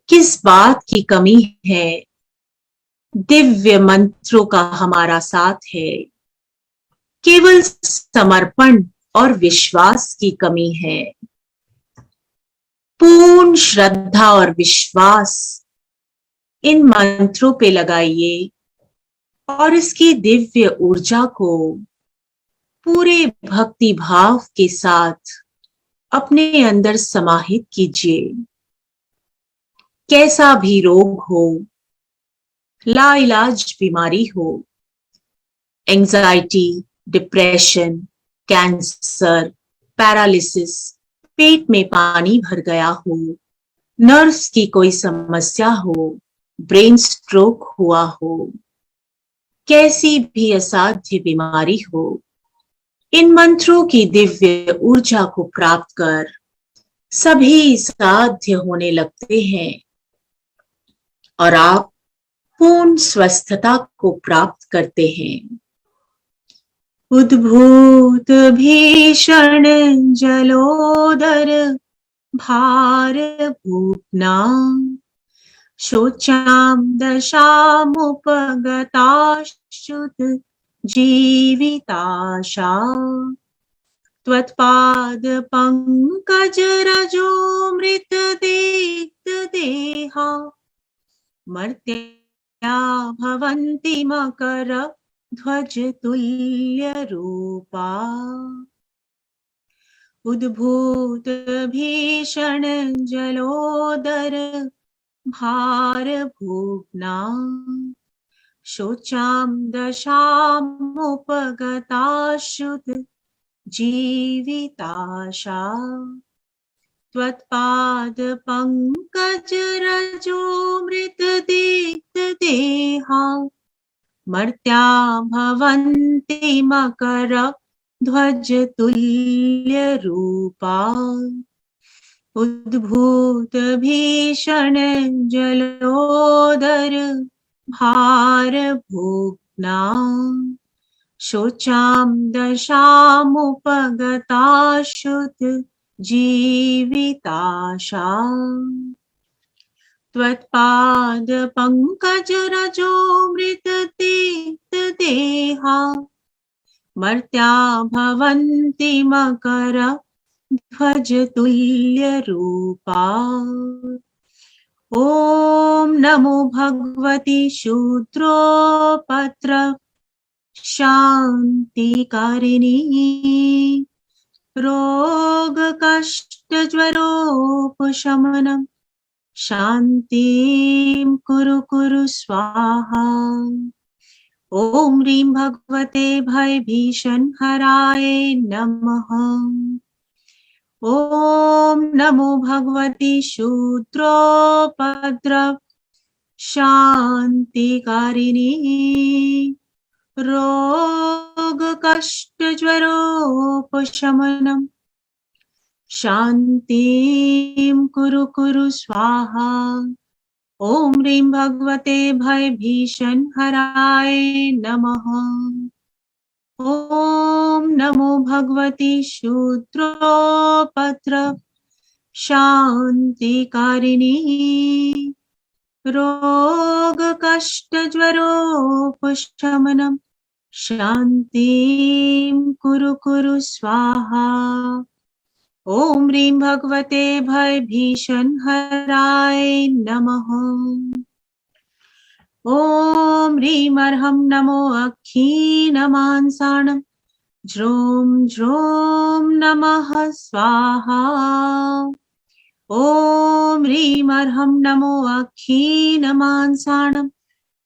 किस बात की कमी है? दिव्य मंत्रों का हमारा साथ है। केवल समर्पण और विश्वास की कमी है। पूर्ण श्रद्धा और विश्वास इन मंत्रों पे लगाइए और इसकी दिव्य ऊर्जा को पूरे भक्ति भाव के साथ अपने अंदर समाहित कीजिए। कैसा भी रोग हो, लाइलाज बीमारी हो, एंजाइटी, डिप्रेशन, कैंसर, पैरालिसिस, पेट में पानी भर गया हो, नर्व्स की कोई समस्या हो, ब्रेन स्ट्रोक हुआ हो, कैसी भी असाध्य बीमारी हो, इन मंत्रों की दिव्य ऊर्जा को प्राप्त कर सभी साध्य होने लगते हैं और आप पूर्ण स्वस्थता को प्राप्त करते हैं। उद्भूत भीषण जलोदर भार भूपना शोचाम दशामुपगताश्च्युत जीविताशा त्वत्पाद पंकज रजो मृत दीप्त देहा मर्त्या भवन्ति मकर ध्वज तुल्य रूपा। उद्भूत भीषण जलोदर भार भूपना शोचाम दशामुपगताश्च्युत जीविताशा त्वत्पाद पंकज रजो मृत दीप्त देहा मर्त्या भवन्ति मकर ध्वज तुल्य रूपा। उद्भूत भीषण जलोदर भार भुग्ना शोचां दशामुपगता शुद्ध जीविताशा त्वत्पाद पंकज रजो मृत तीर्थ देहा मर्त्या भवन्ति मकर ध्वज तुल्य रूपा। ओम नमो भगवती शूद्रोपत्र शांतिकारिणी रोग कष्ट ज्वरोपशमनम शांतिं कुरु कुरु स्वाहा। ओम ह्रीं भगवते भयभीषण हराय नमः। ओम नमो भगवती शूद्रोपद्रव शांतिकारिणी रोग कष्ट ज्वरोपशमनम शांतिं कुरु कुरु स्वाहा। ओम ह्रीं भगवते भयभीषण हराय नमः। ओम नमो भगवती शूद्रोपद्रव शांतिकारिणी रोग कष्ट ज्वरोपशमनम शांतिं कुरु कुरु स्वाहा। ओम ह्रीं भगवते भयभीषण हराय नमः। ओम ह्रीं अर्हं नमो अक्षीणमांसाणं ज्रों ज्रों नमः स्वाहा। ओम ह्रीं अर्हं नमो अक्षीणमांसाणं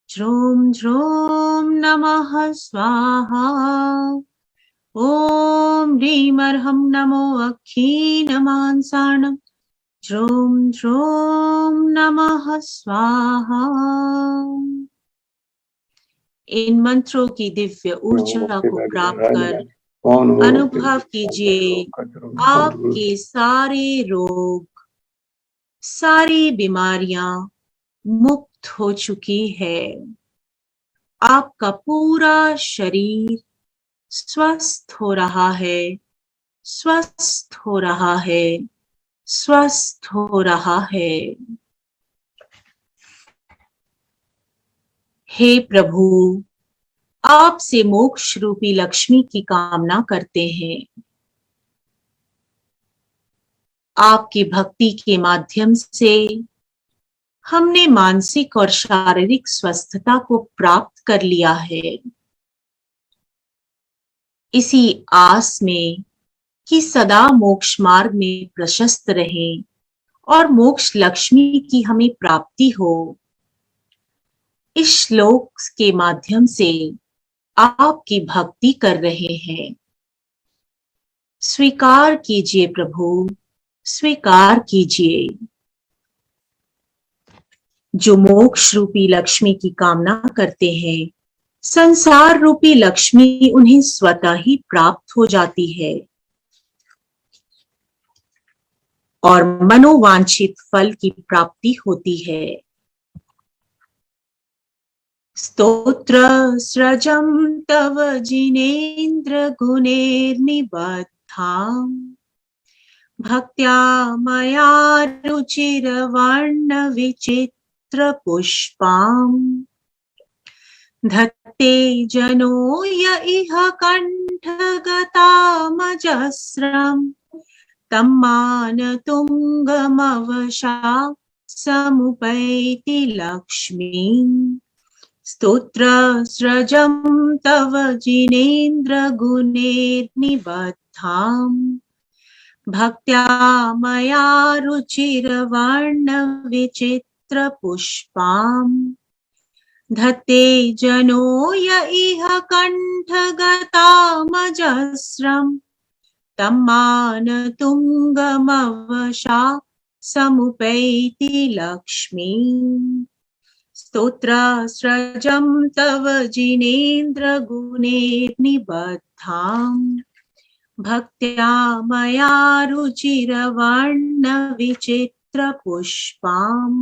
ज्रों ज्रों नमः स्वाहा। ओम ह्रीं अर्हं नमो अक्षीणमांसाणं ज्रों ज्रों नमः स्वाहा। इन मंत्रों की दिव्य ऊर्जा को प्राप्त कर अनुभव कीजिए आपके सारे रोग सारी बीमारियां मुक्त हो चुकी है। आपका पूरा शरीर स्वस्थ हो रहा है, स्वस्थ हो रहा है, स्वस्थ हो रहा है। हे प्रभु, आपसे मोक्ष रूपी लक्ष्मी की कामना करते हैं। आपकी भक्ति के माध्यम से हमने मानसिक और शारीरिक स्वस्थता को प्राप्त कर लिया है। इसी आस में कि सदा मोक्ष मार्ग में प्रशस्त रहें और मोक्ष लक्ष्मी की हमें प्राप्ति हो, इस श्लोक के माध्यम से आपकी भक्ति कर रहे हैं। स्वीकार कीजिए प्रभु, स्वीकार कीजिए। जो मोक्ष रूपी लक्ष्मी की कामना करते हैं, संसार रूपी लक्ष्मी उन्हें स्वतः ही प्राप्त हो जाती है और मनोवांछित फल की प्राप्ति होती है। स्तोत्र स्रजं तव जिनेन्द्र गुणैर्निबद्धाम् भक्त्या मया रुचिरवर्ण विचित्र पुष्पाम् धत्ते जनो य इह कण्ठगतामजस्रम् तं मानतुङ्गमवशा समुपैति लक्ष्मीम्। स्तोत्र स्रजं तव जिनेन्द्र गुणैर्निबद्धाम् भक्त्या मया रुचिरवर्ण विचित्र पुष्पाम् धत्ते जनो य इह कण्ठगतामजस्रम् तं मानतुङ्गमवशा समुपैति लक्ष्मीम्। स्तोत्र स्रजं तव जिनेन्द्र गुणैर्निबद्धाम् भक्त्या मया रुचिरवर्णविचित्रपुष्पाम्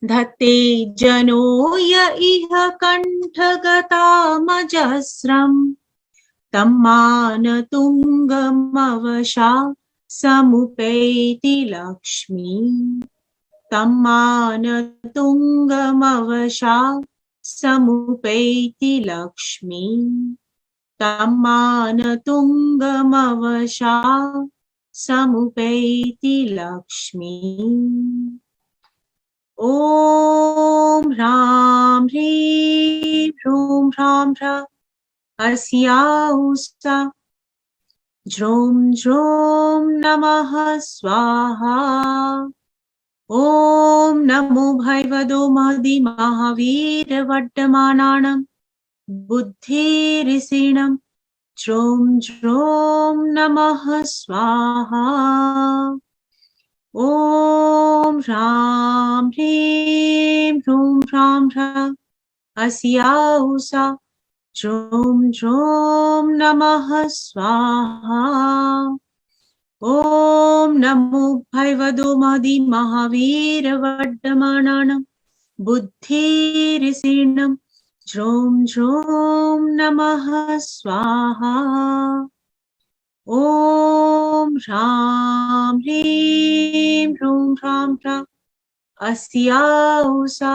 धत्ते जनो य इह कण्ठगतामजस्रम् तं मानतुङ्गमवशा समुपैति लक्ष्मी तं मानतुङ्गमवशा समुपैति लक्ष्मी तं मानतुङ्गमवशा समुपैति लक्ष्मी। ॐ ह्रां ह्रीं ह्रूं ह्रां ह्र अस्याहुसा ज्रों ज्रों नमः स्वाहा। ॐ नमो भगवतो महावीरवर्धमानानं बुद्धिरिषीणां ज्रों ज्रों नमः स्वाहा। ॐ ह्रां ह्रीं ह्रूं ह्रां ह्र अस्याहुसा ज्रों ज्रों नमः स्वाहा। ॐ नमो भगवतो महावीरवर्धमानानं बुद्धिरिषीणां ज्रों ज्रों नमः स्वाहा। ॐ ह्रां ह्रीं ह्रूं ह्रां ह्र अस्याहुसा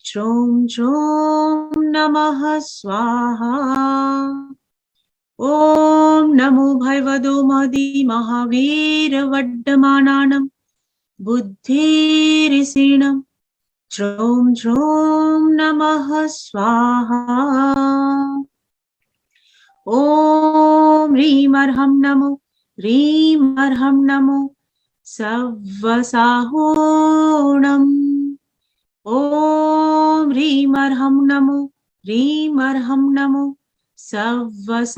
ज्रों ज्रों नमः स्वाहा। ॐ नमो भगवतो महावीरवर्धमानानं बुद्धिरिषीणां ज्रों ज्रों नमः स्वाहा। ॐ ह्रीं अर्हं नमो ह्रीं अर्हं नमो सव्वसाहोणम्। ॐ ह्रीं अर्हं नमो ह्रीं अर्हं नमो सव्वसाहोणम्।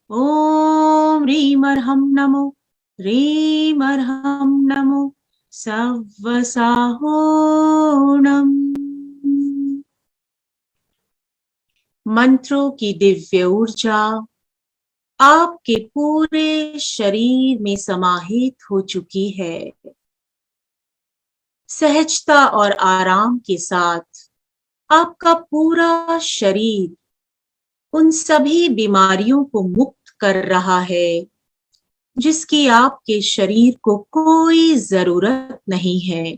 ॐ ह्रीं अर्हं नमो ह्रीं अर्हं नमो सव्वसाहोणम्। मंत्रों की दिव्य ऊर्जा आपके पूरे शरीर में समाहित हो चुकी है। सहजता और आराम के साथ आपका पूरा शरीर उन सभी बीमारियों को मुक्त कर रहा है जिसकी आपके शरीर को कोई जरूरत नहीं है।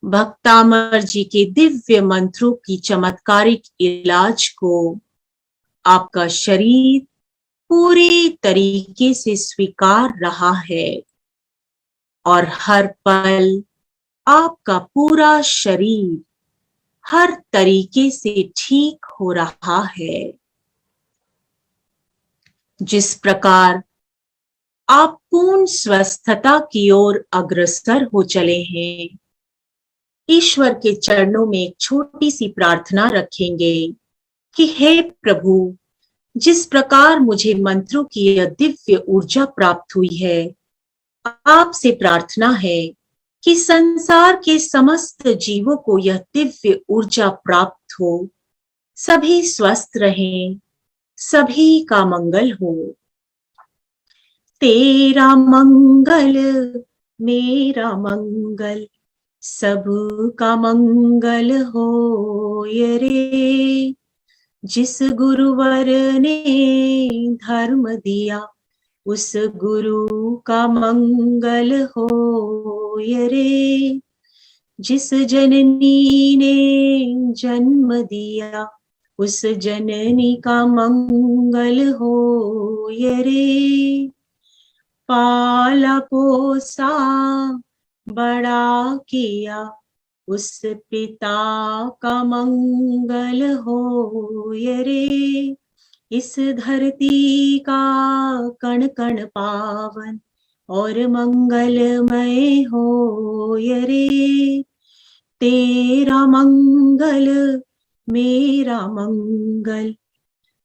भक्तामर जी के दिव्य मंत्रों की चमत्कारिक इलाज को आपका शरीर पूरी तरीके से स्वीकार रहा है और हर पल आपका पूरा शरीर हर तरीके से ठीक हो रहा है। जिस प्रकार आप पूर्ण स्वस्थता की ओर अग्रसर हो चले हैं, ईश्वर के चरणों में एक छोटी सी प्रार्थना रखेंगे कि हे प्रभु, जिस प्रकार मुझे मंत्रों की यह दिव्य ऊर्जा प्राप्त हुई है, आपसे प्रार्थना है कि संसार के समस्त जीवों को यह दिव्य ऊर्जा प्राप्त हो, सभी स्वस्थ रहें, सभी का मंगल हो। तेरा मंगल मेरा मंगल, सबका मंगल हो ये रे। जिस गुरुवर ने धर्म दिया, उस गुरु का मंगल हो ये रे। जिस जननी ने जन्म दिया, उस जननी का मंगल हो ये रे। पाला पोसा बड़ा किया, उस पिता का मंगल हो ये रे। इस धरती का कण कण पावन और मंगलमय हो ये रे। तेरा मंगल मेरा मंगल,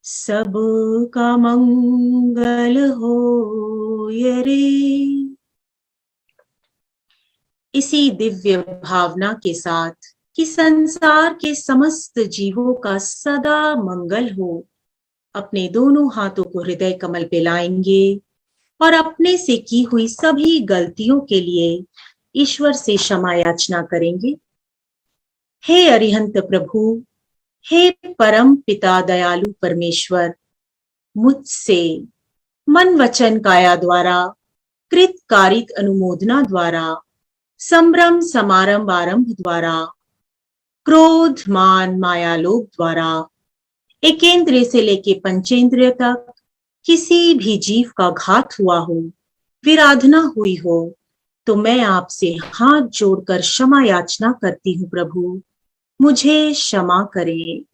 सबका मंगल हो ये रे। इसी दिव्य भावना के साथ कि संसार के समस्त जीवों का सदा मंगल हो, अपने दोनों हाथों को हृदय कमल पे लाएंगे और अपने से की हुई सभी गलतियों के लिए ईश्वर से क्षमा याचना करेंगे। हे अरिहंत प्रभु, हे परम पिता दयालु परमेश्वर, मुझसे मन वचन काया द्वारा कृत कारित अनुमोदना द्वारा संभ्रम समारंभ आरंभ द्वारा क्रोध मान माया लोभ द्वारा एकेंद्रिय से लेके पंचेंद्रिय तक किसी भी जीव का घात हुआ हो, विराधना हुई हो, तो मैं आपसे हाथ जोड़कर क्षमा याचना करती हूँ प्रभु, मुझे क्षमा करें।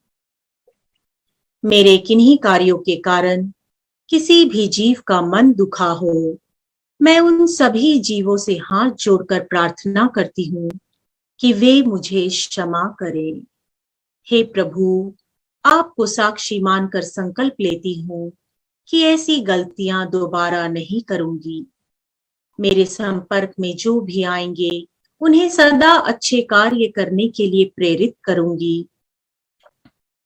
मेरे किन्हीं कार्यों के कारण किसी भी जीव का मन दुखा हो, मैं उन सभी जीवों से हाथ जोड़कर प्रार्थना करती हूँ कि वे मुझे क्षमा करें। हे प्रभु, आपको साक्षी मानकर संकल्प लेती हूँ कि ऐसी गलतियां दोबारा नहीं करूंगी। मेरे संपर्क में जो भी आएंगे उन्हें सदा अच्छे कार्य करने के लिए प्रेरित करूंगी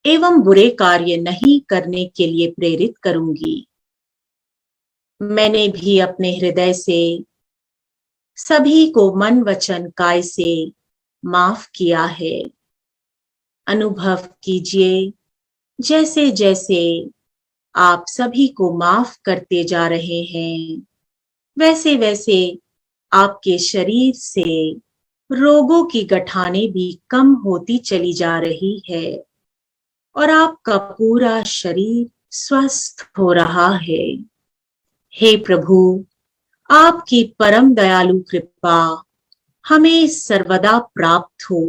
एवं बुरे कार्य नहीं करने के लिए प्रेरित करूंगी। मैंने भी अपने हृदय से सभी को मन वचन काय से माफ किया है। अनुभव कीजिए जैसे जैसे आप सभी को माफ करते जा रहे हैं, वैसे वैसे आपके शरीर से रोगों की गठाने भी कम होती चली जा रही है और आपका पूरा शरीर स्वस्थ हो रहा है। हे प्रभु, आपकी परम दयालु कृपा हमें सर्वदा प्राप्त हो।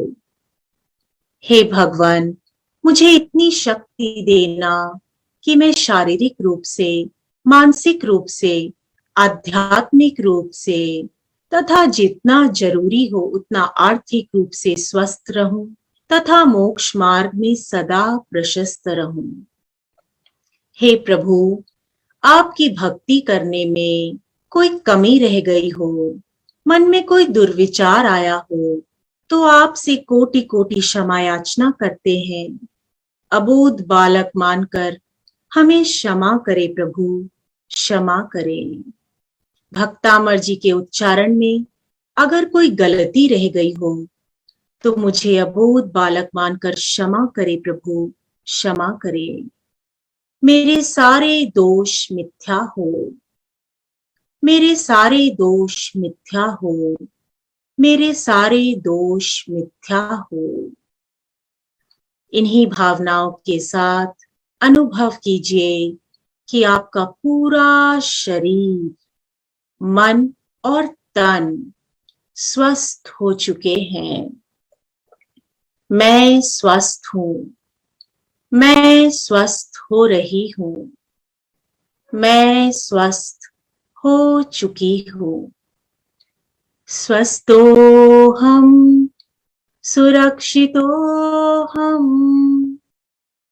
हे भगवान, मुझे इतनी शक्ति देना कि मैं शारीरिक रूप से, मानसिक रूप से, आध्यात्मिक रूप से तथा जितना जरूरी हो उतना आर्थिक रूप से स्वस्थ रहूं तथा मोक्ष मार्ग में सदा प्रशस्त रहूं। हे प्रभु, आपकी भक्ति करने में कोई कमी रह गई हो, मन में कोई दुर्विचार आया हो, तो आपसे कोटि कोटि क्षमा याचना करते हैं। अबोध बालक मानकर हमें क्षमा करे प्रभु, क्षमा करें। भक्तामर जी के उच्चारण में अगर कोई गलती रह गई हो तो मुझे अबोध बालक मानकर क्षमा करे प्रभु, क्षमा करे। मेरे सारे दोष मिथ्या हो, मेरे सारे दोष मिथ्या हो, मेरे सारे दोष मिथ्या हो। इन्हीं भावनाओं के साथ अनुभव कीजिए कि आपका पूरा शरीर, मन और तन स्वस्थ हो चुके हैं। मैं स्वस्थ हूं, मैं स्वस्थ हो रही हूं, मैं स्वस्थ हो चुकी हूं। स्वस्थो हम, सुरक्षितो हम,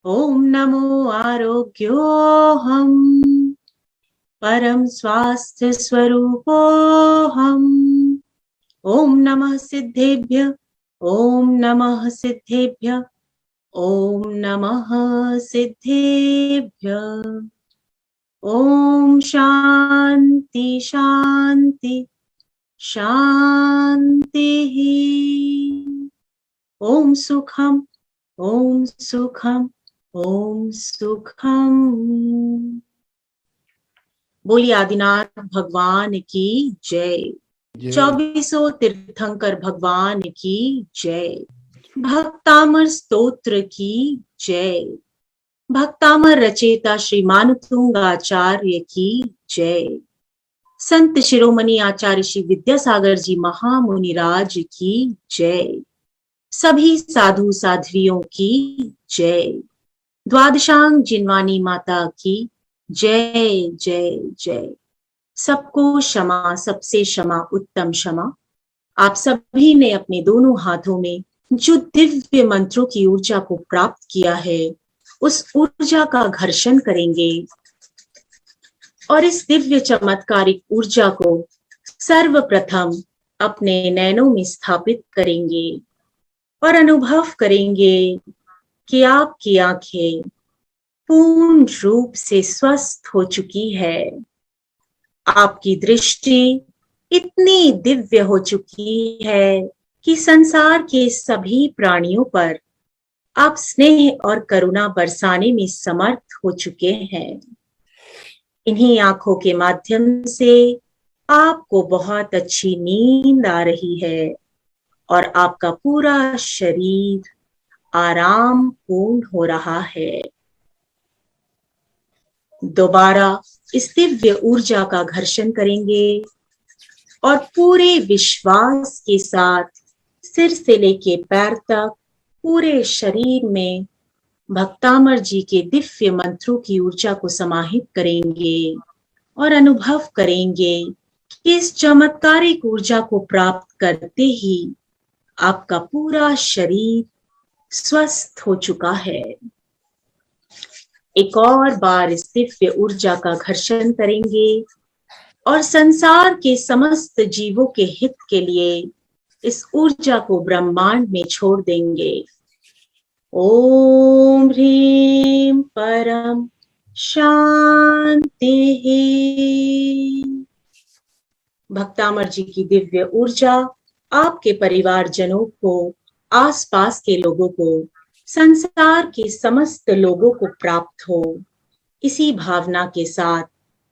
ओम नमो आरोग्यो हम, परम स्वास्थ्य स्वरूपो हम, ओम नमः सिद्धेभ्य, ओम नमः सिद्धेभ्य, ओम नमः सिद्धेभ्य। ओम शांति शांति शांति। ओम सुखम, ओम सुखम, ओम सुखम। बोलिए आदिनाथ भगवान की जय। 24 तीर्थंकर भगवान की जय। भक्तामर स्तोत्र की जय। भक्तामर रचेता श्रीमान तुंगाचार्य की जय। संत शिरोमणि आचार्य श्री विद्यासागर जी महामुनिराज की जय। सभी साधु साध्वियों की जय। द्वादशांग जिनवानी माता की जय जय जय। सबको क्षमा, सबसे क्षमा, उत्तम क्षमा। आप सभी ने अपने दोनों हाथों में जो दिव्य मंत्रों की ऊर्जा को प्राप्त किया है, उस ऊर्जा का घर्षण करेंगे और इस दिव्य चमत्कारिक ऊर्जा को सर्वप्रथम अपने नैनों में स्थापित करेंगे और अनुभव करेंगे कि आपकी आंखें पूर्ण रूप से स्वस्थ हो चुकी है। आपकी दृष्टि इतनी दिव्य हो चुकी है कि संसार के सभी प्राणियों पर आप स्नेह और करुणा बरसाने में समर्थ हो चुके हैं। इन्हीं आंखों के माध्यम से आपको बहुत अच्छी नींद आ रही है और आपका पूरा शरीर आराम पूर्ण हो रहा है। दोबारा इस दिव्य ऊर्जा का घर्षण करेंगे और पूरे विश्वास के साथ सिर से लेके पैर तक पूरे शरीर में भक्तामर जी के दिव्य मंत्रों की ऊर्जा को समाहित करेंगे और अनुभव करेंगे कि इस चमत्कारिक ऊर्जा को प्राप्त करते ही आपका पूरा शरीर स्वस्थ हो चुका है। एक और बार इस दिव्य ऊर्जा का घर्षण करेंगे और संसार के समस्त जीवों के हित के लिए इस ऊर्जा को ब्रह्मांड में छोड़ देंगे। ओम ह्रीं परम शांति। भक्तामर जी की दिव्य ऊर्जा आपके परिवारजनों को, आसपास के लोगों को, संसार के समस्त लोगों को प्राप्त हो। इसी भावना के साथ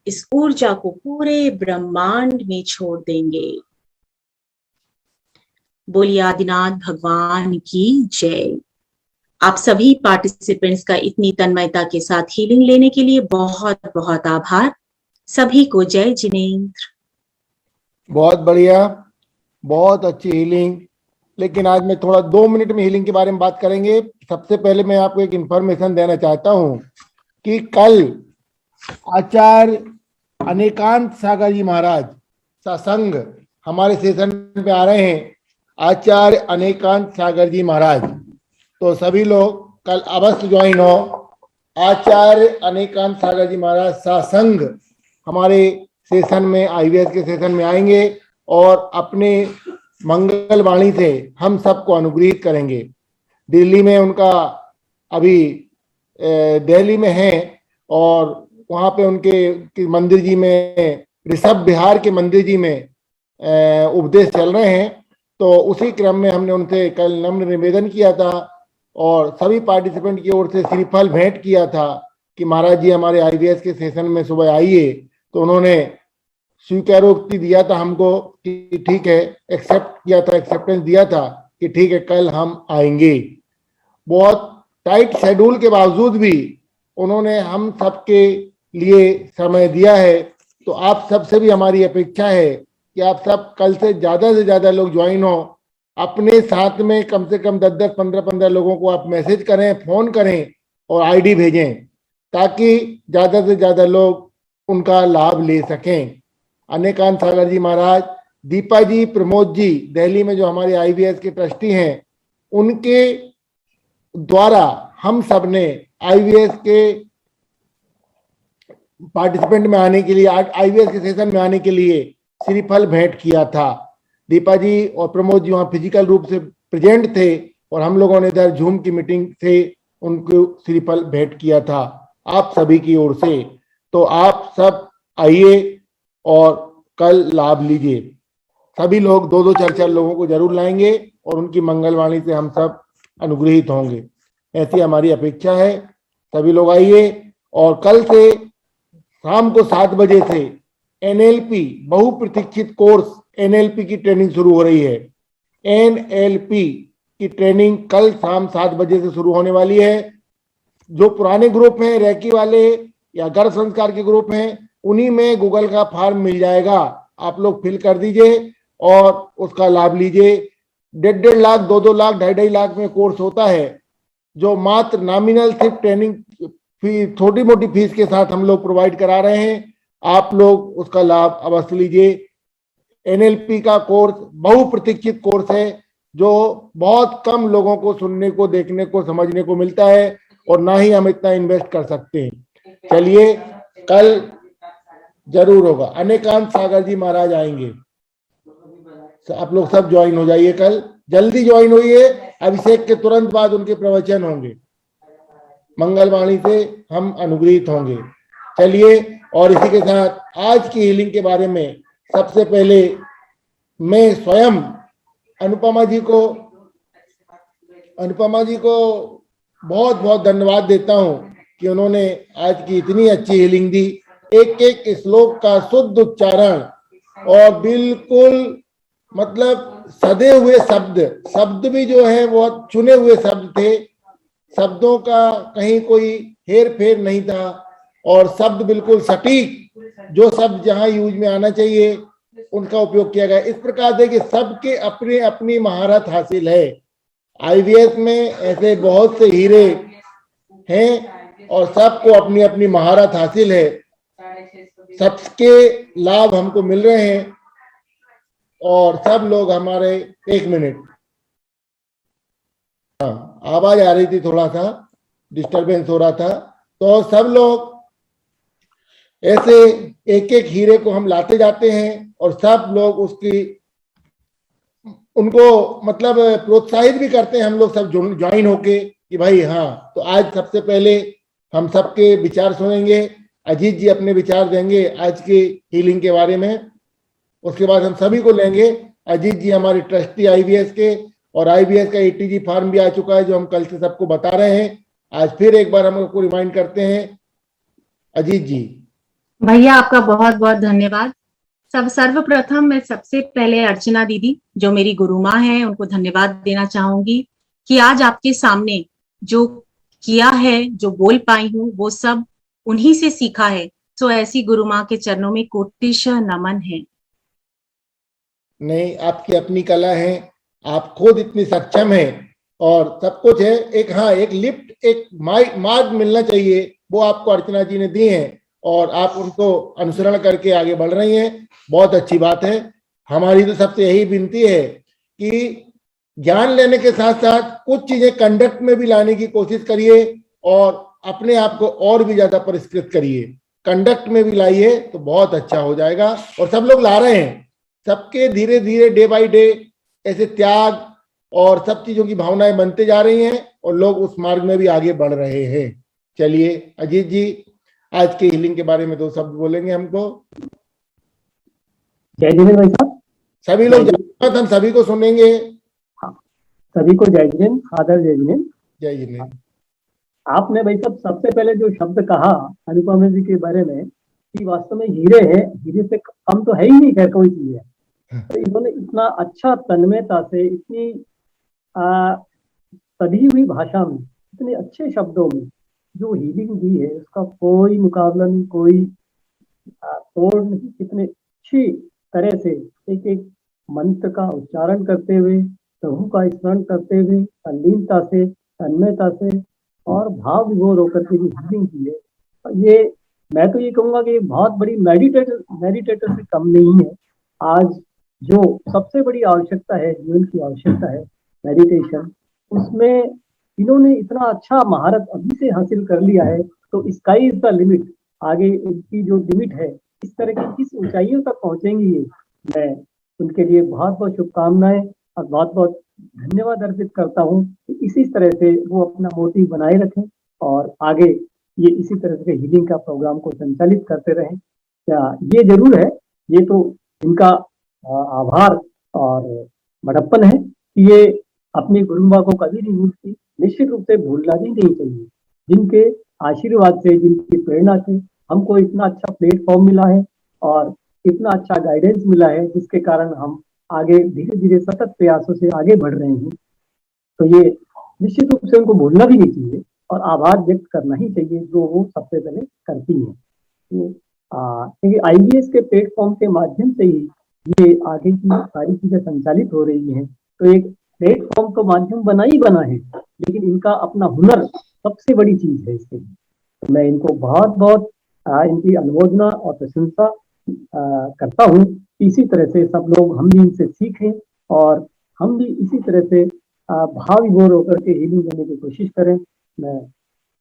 इस ऊर्जा को पूरे ब्रह्मांड में छोड़ देंगे। बोलिए आदिनाथ भगवान की जय। आप सभी पार्टिसिपेंट्स का इतनी तन्मयता के साथ हीलिंग लेने के लिए बहुत बहुत आभार। सभी को जय जिनेंद्र। बहुत बढ़िया, बहुत अच्छी हीलिंग। लेकिन आज मैं थोड़ा 2 मिनट में हीलिंग के बारे में बात करेंगे। सबसे पहले मैं आपको एक इंफॉर्मेशन देना चाहता हूं कि कल आचार्य अनेकांत सागर जी महाराज सत्संग हमारे सेशन पे आ रहे हैं। आचार्य अनेकांत सागर जी महाराज, तो सभी लोग कल अवश्य ज्वाइन हो। आचार्य अनेकांत सागर जी महाराज सत्संग हमारे सेशन में, आईवीएस के सेशन में आएंगे और अपने मंगल वाणी से हम सबको अनुग्रहित करेंगे। दिल्ली में उनका अभी दिल्ली में है और वहाँ पे उनके मंदिर जी में, ऋषभ बिहार के मंदिर जी में उपदेश चल रहे हैं। तो उसी क्रम में हमने उनसे कल नम्र निवेदन किया था और सभी पार्टिसिपेंट की ओर से श्रीफल भेंट किया था कि महाराज जी हमारे आईवीएस के सेशन में सुबह आइए। तो उन्होंने स्वीकारोक्ति दिया था हमको कि ठीक है, एक्सेप्ट किया था, एक्सेप्टेंस दिया था कि ठीक है कल हम आएंगे। बहुत टाइट शेड्यूल के बावजूद भी उन्होंने हम सबके लिए समय दिया है। तो आप सबसे भी हमारी अपेक्षा है कि आप सब कल से ज्यादा लोग ज्वाइन हो। अपने साथ में कम से कम 10-10, 15-15 लोगों को आप मैसेज करें, फोन करें और आईडी भेजें ताकि ज्यादा से ज्यादा लोग उनका लाभ ले सकें। अनेकांत सागर जी महाराज, दीपा जी, प्रमोद जी दिल्ली में जो हमारे आईवीएस के ट्रस्टी हैं, उनके द्वारा हम सब ने आईवीएस के पार्टिसिपेंट में आने के लिए, आईवीएस के सेशन में आने के लिए श्रीफल भेंट किया था। दीपा जी और प्रमोद जी वहाँ फिजिकल रूप से प्रेजेंट थे और हम लोगों ने इधर जूम की मीटिंग से उनको श्रीफल भेंट किया था आप सभी की ओर से। तो आप सब आइए और कल लाभ लीजिए। सभी लोग 2-2, 4-4 लोगों को जरूर लाएंगे और उनकी मंगलवाणी से हम सब अनुग्रहित होंगे, ऐसी हमारी अपेक्षा है। सभी लोग आइए। और कल से शाम को 7 बजे से एनएलपी बहुप्रतीक्षित कोर्स एनएलपी की ट्रेनिंग शुरू हो रही है। एनएलपी की ट्रेनिंग कल शाम 7 बजे से शुरू होने वाली है। जो पुराने ग्रुप हैं, रेकी वाले या गर्भ संस्कार के ग्रुप हैं, उन्हीं में गूगल का फॉर्म मिल जाएगा, आप लोग फिल कर दीजिए और उसका लाभ लीजिए। 1.5 लाख, 2-2 लाख, 2.5 लाख में कोर्स होता है, जो मात्र नॉमिनल सिर्फ ट्रेनिंग फीस, छोटी मोटी फीस के साथ हम लोग प्रोवाइड करा रहे हैं। आप लोग उसका लाभ अवश्य लीजिए। एनएलपी का कोर्स बहुप्रतीक्षित कोर्स है जो बहुत कम लोगों को सुनने को, देखने को, समझने को मिलता है और ना ही हम इतना इन्वेस्ट कर सकते हैं। चलिए कल जरूर होगा। अनेकांत सागर जी महाराज आएंगे, आप लोग सब ज्वाइन हो जाइए। कल जल्दी ज्वाइन होइए, अभिषेक के तुरंत बाद उनके प्रवचन होंगे। मंगलवाणी से हम अनुग्रहित होंगे। चलिए, और इसी के साथ आज की हीलिंग के बारे में सबसे पहले मैं स्वयं अनुपमा जी को बहुत बहुत धन्यवाद देता हूं कि उन्होंने आज की इतनी अच्छी हीलिंग दी। एक एक श्लोक का शुद्ध उच्चारण और बिल्कुल मतलब सदे हुए शब्द भी जो है वो चुने हुए शब्द थे, शब्दों का कहीं कोई हेर फेर नहीं था और शब्द बिल्कुल सटीक, जो शब्द जहां यूज में आना चाहिए उनका उपयोग किया गया। इस प्रकार से कि सबके अपनी अपनी महारत हासिल है। आईवीएस में ऐसे बहुत से हीरे हैं और सबको अपनी अपनी महारत हासिल है, सबके लाभ हमको मिल रहे हैं और सब लोग हमारे, एक मिनट, हाँ आवाज आ रही थी, थोड़ा सा डिस्टरबेंस हो रहा था। तो सब लोग ऐसे एक एक हीरे को हम लाते जाते हैं और सब लोग उनको मतलब प्रोत्साहित भी करते हैं हम लोग सब ज्वाइन होके कि भाई हाँ। तो आज सबसे पहले हम सबके विचार सुनेंगे। अजीत जी अपने विचार देंगे आज की हीलिंग के बारे में, उसके बाद हम सभी को लेंगे। अजीत जी हमारे ट्रस्टी आईवीएस के, और आईवीएस का एटीजी फॉर्म भी आ चुका है जो हम कल से सबको बता रहे हैं। आज फिर एक बार हम लोग को रिमाइंड करते हैं। अजीत जी। भैया आपका बहुत बहुत धन्यवाद। सर्वप्रथम मैं सबसे पहले अर्चना दीदी जो मेरी गुरु माँ है उनको धन्यवाद देना चाहूंगी कि आज आपके सामने जो किया है, जो बोल पाई हूँ, वो सब उन्हीं से सीखा है। तो ऐसी गुरु माँ के चरणों में कोटिशः नमन है। नहीं, आपकी अपनी कला है, आप खुद इतनी सक्षम है और सब कुछ है। एक हाँ, एक लिफ्ट, एक मार्ग मिलना चाहिए, वो आपको अर्चना जी ने दी है और आप उनको अनुसरण करके आगे बढ़ रही हैं। बहुत अच्छी बात है। हमारी तो सबसे यही विनती है कि ज्ञान लेने के साथ साथ कुछ चीजें कंडक्ट में भी लाने की कोशिश करिए और अपने आप को और भी ज्यादा परिष्कृत करिए। कंडक्ट में भी लाइए तो बहुत अच्छा हो जाएगा और सब लोग ला रहे हैं। सबके धीरे धीरे डे बाय डे ऐसे त्याग और सब चीजों की भावनाएं बनते जा रही हैं और लोग उस मार्ग में भी आगे बढ़ रहे हैं। चलिए अजीत जी, आज के हीलिंग के बारे में 2 शब्द बोलेंगे हमको। जय जिनेन्द्र भाई साहब। सभी लोग हम सभी को सुनेंगे। सभी को जय जिनेन्द्र, आदर जय जिनेन्द्र। जय जिनेन्द्र। आपने भाई साहब सबसे पहले जो शब्द कहा अनुपमा जी के बारे में कि वास्तव में हीरे है, हीरे से कम तो है ही नहीं, खैर कोई चीज है। तो इन्होंने इतना अच्छा तन्मयता से, इतनी सधी हुई भाषा में, इतने अच्छे शब्दों में जो हीलिंग दी है उसका कोई मुकाबला नहीं, कोई तोड़ नहीं। कितने अच्छी तरह से एक एक मंत्र का उच्चारण करते हुए, प्रभु का स्मरण करते हुए, तल्लीनता से, तन्मयता से और भाव विभोर होकर के हीलिंग की है। ये मैं तो ये कहूंगा कि बहुत बड़ी मेडिटेटर से कम नहीं है। आज जो सबसे बड़ी आवश्यकता है, जीवन की आवश्यकता है मेडिटेशन, उसमें इन्होंने इतना अच्छा महारत अभी से हासिल कर लिया है। तो स्काई इज द लिमिट। आगे इनकी जो लिमिट है, इस तरह की किस ऊंचाइयों तक पहुंचेंगी ये, मैं उनके लिए बहुत बहुत शुभकामनाएं और बहुत बहुत धन्यवाद अर्पित करता हूँ कि इसी तरह से वो अपना मोटिव बनाए रखें और आगे ये इसी तरह से हीलिंग का प्रोग्राम को संचालित करते रहें। क्या ये जरूर है, ये तो इनका आभार और बड़प्पन है कि ये अपनी गुरु माँ को कभी नहीं भूलती। निश्चित रूप से भूलना भी नहीं चाहिए। जिनके आशीर्वाद से, जिनकी प्रेरणा से हमको इतना अच्छा प्लेटफॉर्म मिला है और इतना अच्छा गाइडेंस मिला है, जिसके कारण हम आगे धीरे धीरे सतत प्रयासों से आगे बढ़ रहे हैं। तो ये निश्चित रूप से उनको भूलना भी नहीं चाहिए और आभार व्यक्त करना ही चाहिए जो वो सबसे पहले करती है। क्योंकि आईवीएस के प्लेटफॉर्म के माध्यम से ही ये आगे की सारी चीजें संचालित हो रही हैं। तो एक प्लेटफॉर्म तो माध्यम बना ही बना है, लेकिन इनका अपना हुनर सबसे बड़ी चीज है इसके लिए। तो मैं इनको बहुत बहुत इनकी अनुमोदना और प्रशंसा करता हूँ। इसी तरह से सब लोग, हम भी इनसे सीखें और हम भी इसी तरह से भाव विभोर होकर के हीलिंग करने की कोशिश करें। मैं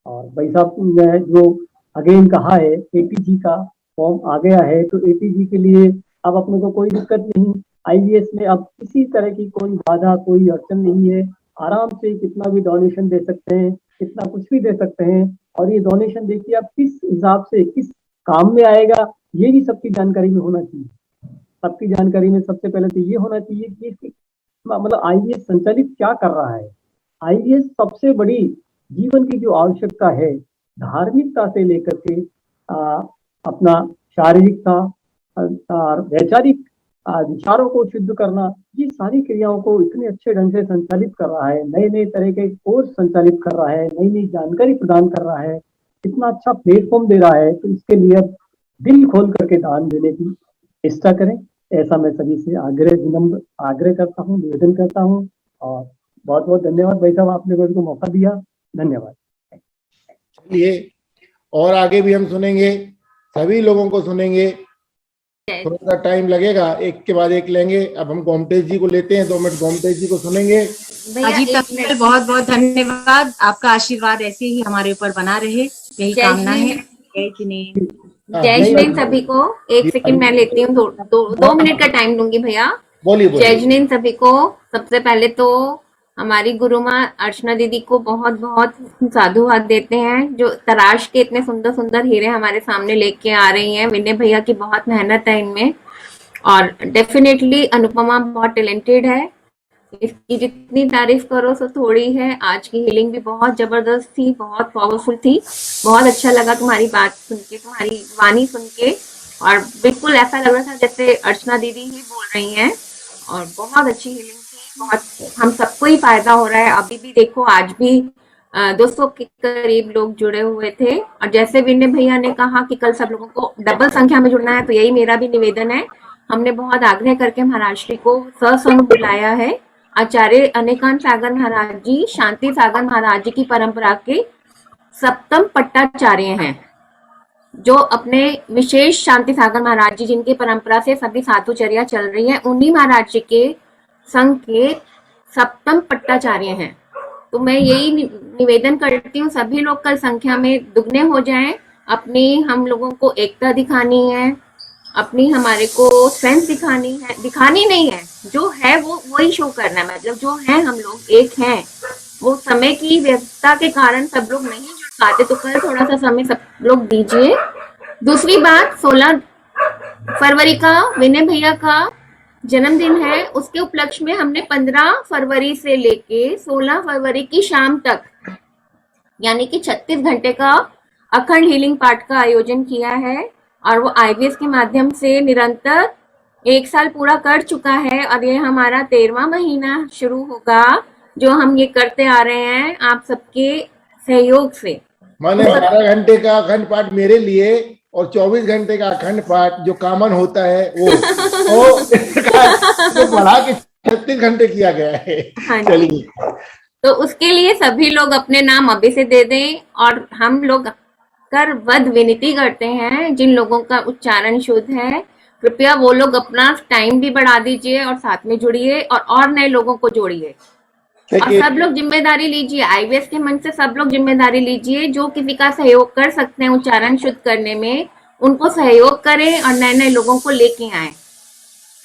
और भाई साहब ने जो अगेन कहा है, एटीजी का फॉर्म आ गया है, तो एटीजी के लिए अब अपने को कोई दिक्कत नहीं। आईवीएस में अब किसी तरह की कोई बाधा, कोई अड़चन नहीं है। आराम से कितना भी डोनेशन दे सकते हैं, कितना कुछ भी दे सकते हैं। और ये डोनेशन देखिए आप किस हिसाब से किस काम में आएगा, ये भी सबकी जानकारी में होना चाहिए। सबकी जानकारी में सबसे पहले तो ये होना चाहिए कि मतलब आईवीएस संचालित क्या कर रहा है। आईवीएस सबसे बड़ी जीवन की जो आवश्यकता है, धार्मिकता से लेकर के अपना शारीरिकता और वैचारिक विचारों को शुद्ध करना, ये सारी क्रियाओं को इतने अच्छे ढंग से संचालित कर रहा है। नए नए तरह के कोर्स संचालित कर रहा है, नई नई जानकारी प्रदान कर रहा है, इतना अच्छा प्लेटफॉर्म दे रहा है। तो इसके लिए अब दिल खोल करके दान देने की चेष्टा करें, ऐसा मैं सभी से आग्रह करता हूँ, निवेदन करता हूँ। और बहुत बहुत धन्यवाद भाई साहब, आपने मेरे को मौका दिया, धन्यवाद। चलिए और आगे भी हम सुनेंगे, सभी लोगों को सुनेंगे, थोड़ा सा टाइम लगेगा, एक के बाद एक लेंगे। अब हम गोमटेश जी को लेते हैं, 2 मिनट गोमटेश जी को सुनेंगे। अजी तक बहुत बहुत धन्यवाद, आपका आशीर्वाद ऐसे ही हमारे ऊपर बना रहे, यही कामना है। जय जिनेंद्र। जय जिनेंद्र सभी को। एक सेकंड मैं लेती हूँ, 2 मिनट का टाइम दूंगी भैया। बोलिए। जय जिनेंद्र सभी को। सबसे पहले तो हमारी गुरु माँ अर्चना दीदी को बहुत बहुत साधुवाद देते हैं, जो तराश के इतने सुंदर सुंदर हीरे हमारे सामने लेके आ रही हैं। विनय भैया की बहुत मेहनत है इनमें, और डेफिनेटली अनुपमा बहुत टैलेंटेड है, इसकी जितनी तारीफ करो सो थोड़ी है। आज की हीलिंग भी बहुत जबरदस्त थी, बहुत पावरफुल थी। बहुत अच्छा लगा तुम्हारी बात सुन के, तुम्हारी वाणी सुन के, और बिल्कुल ऐसा लग रहा था जैसे अर्चना दीदी ही बोल रही हैं। और बहुत अच्छी हीलिंग थी, बहुत हम सबको ही फायदा हो रहा है। अभी भी देखो, आज भी 200 के करीब लोग जुड़े हुए थे। और जैसे विनय भैया ने कहा कि कल सब लोगों को डबल संख्या में जुड़ना है, तो यही मेरा भी निवेदन है। हमने बहुत आग्रह करके महाराज जी को सत्संग बुलाया है। आचार्य अनेकांत सागर महाराज जी, शांति सागर महाराज जी की परंपरा के सप्तम पट्टाचार्य हैं, जो अपने विशेष शांति सागर महाराज जी जिनकी परंपरा से सभी साधुचर्या चल रही है, उन्हीं महाराज जी के संघ के सप्तम पट्टाचार्य हैं। तो मैं यही निवेदन करती हूँ, सभी लोग कल संख्या में दुगने हो जाएं। अपनी हम लोगों को एकता दिखानी है, अपनी हमारे को स्ट्रेंथ दिखानी है, दिखानी नहीं है, जो है वो वही शो करना है। मतलब जो है हम लोग एक हैं, वो समय की व्यस्तता के कारण सब लोग नहीं जुड़ पाते, तो कल थोड़ा सा समय सब लोग दीजिए। दूसरी बात, 16 फरवरी का विनय भैया का जन्मदिन है, उसके उपलक्ष्य में हमने 15 फरवरी से लेके 16 फरवरी की शाम तक, यानी कि 36 घंटे का अखंड हीलिंग पाठ का आयोजन किया है। और वो आईवीएस के माध्यम से निरंतर 1 साल पूरा कर चुका है, और ये हमारा 13वां महीना शुरू होगा जो हम ये करते आ रहे हैं आप सबके सहयोग से। माने 12 घंटे का अखंड पाठ मेरे लिए और 24 घंटे का अखंड पाठ जो कॉमन होता है वो तो बढ़ा के 36 घंटे किया गया है। हाँ, चलिए, तो उसके लिए सभी लोग अपने नाम अभी से दे दें, और हम लोग कर वध विनती करते हैं जिन लोगों का उच्चारण शुद्ध है, कृपया वो लोग अपना टाइम भी बढ़ा दीजिए और साथ में जुड़िए और नए लोगों को जोड़िए। और सब लोग जिम्मेदारी लीजिए, आईवीएस के मन से सब लोग जिम्मेदारी लीजिए। जो किसी का सहयोग कर सकते हैं उच्चारण शुद्ध करने में, उनको सहयोग करें और नए नए लोगों को लेके आए।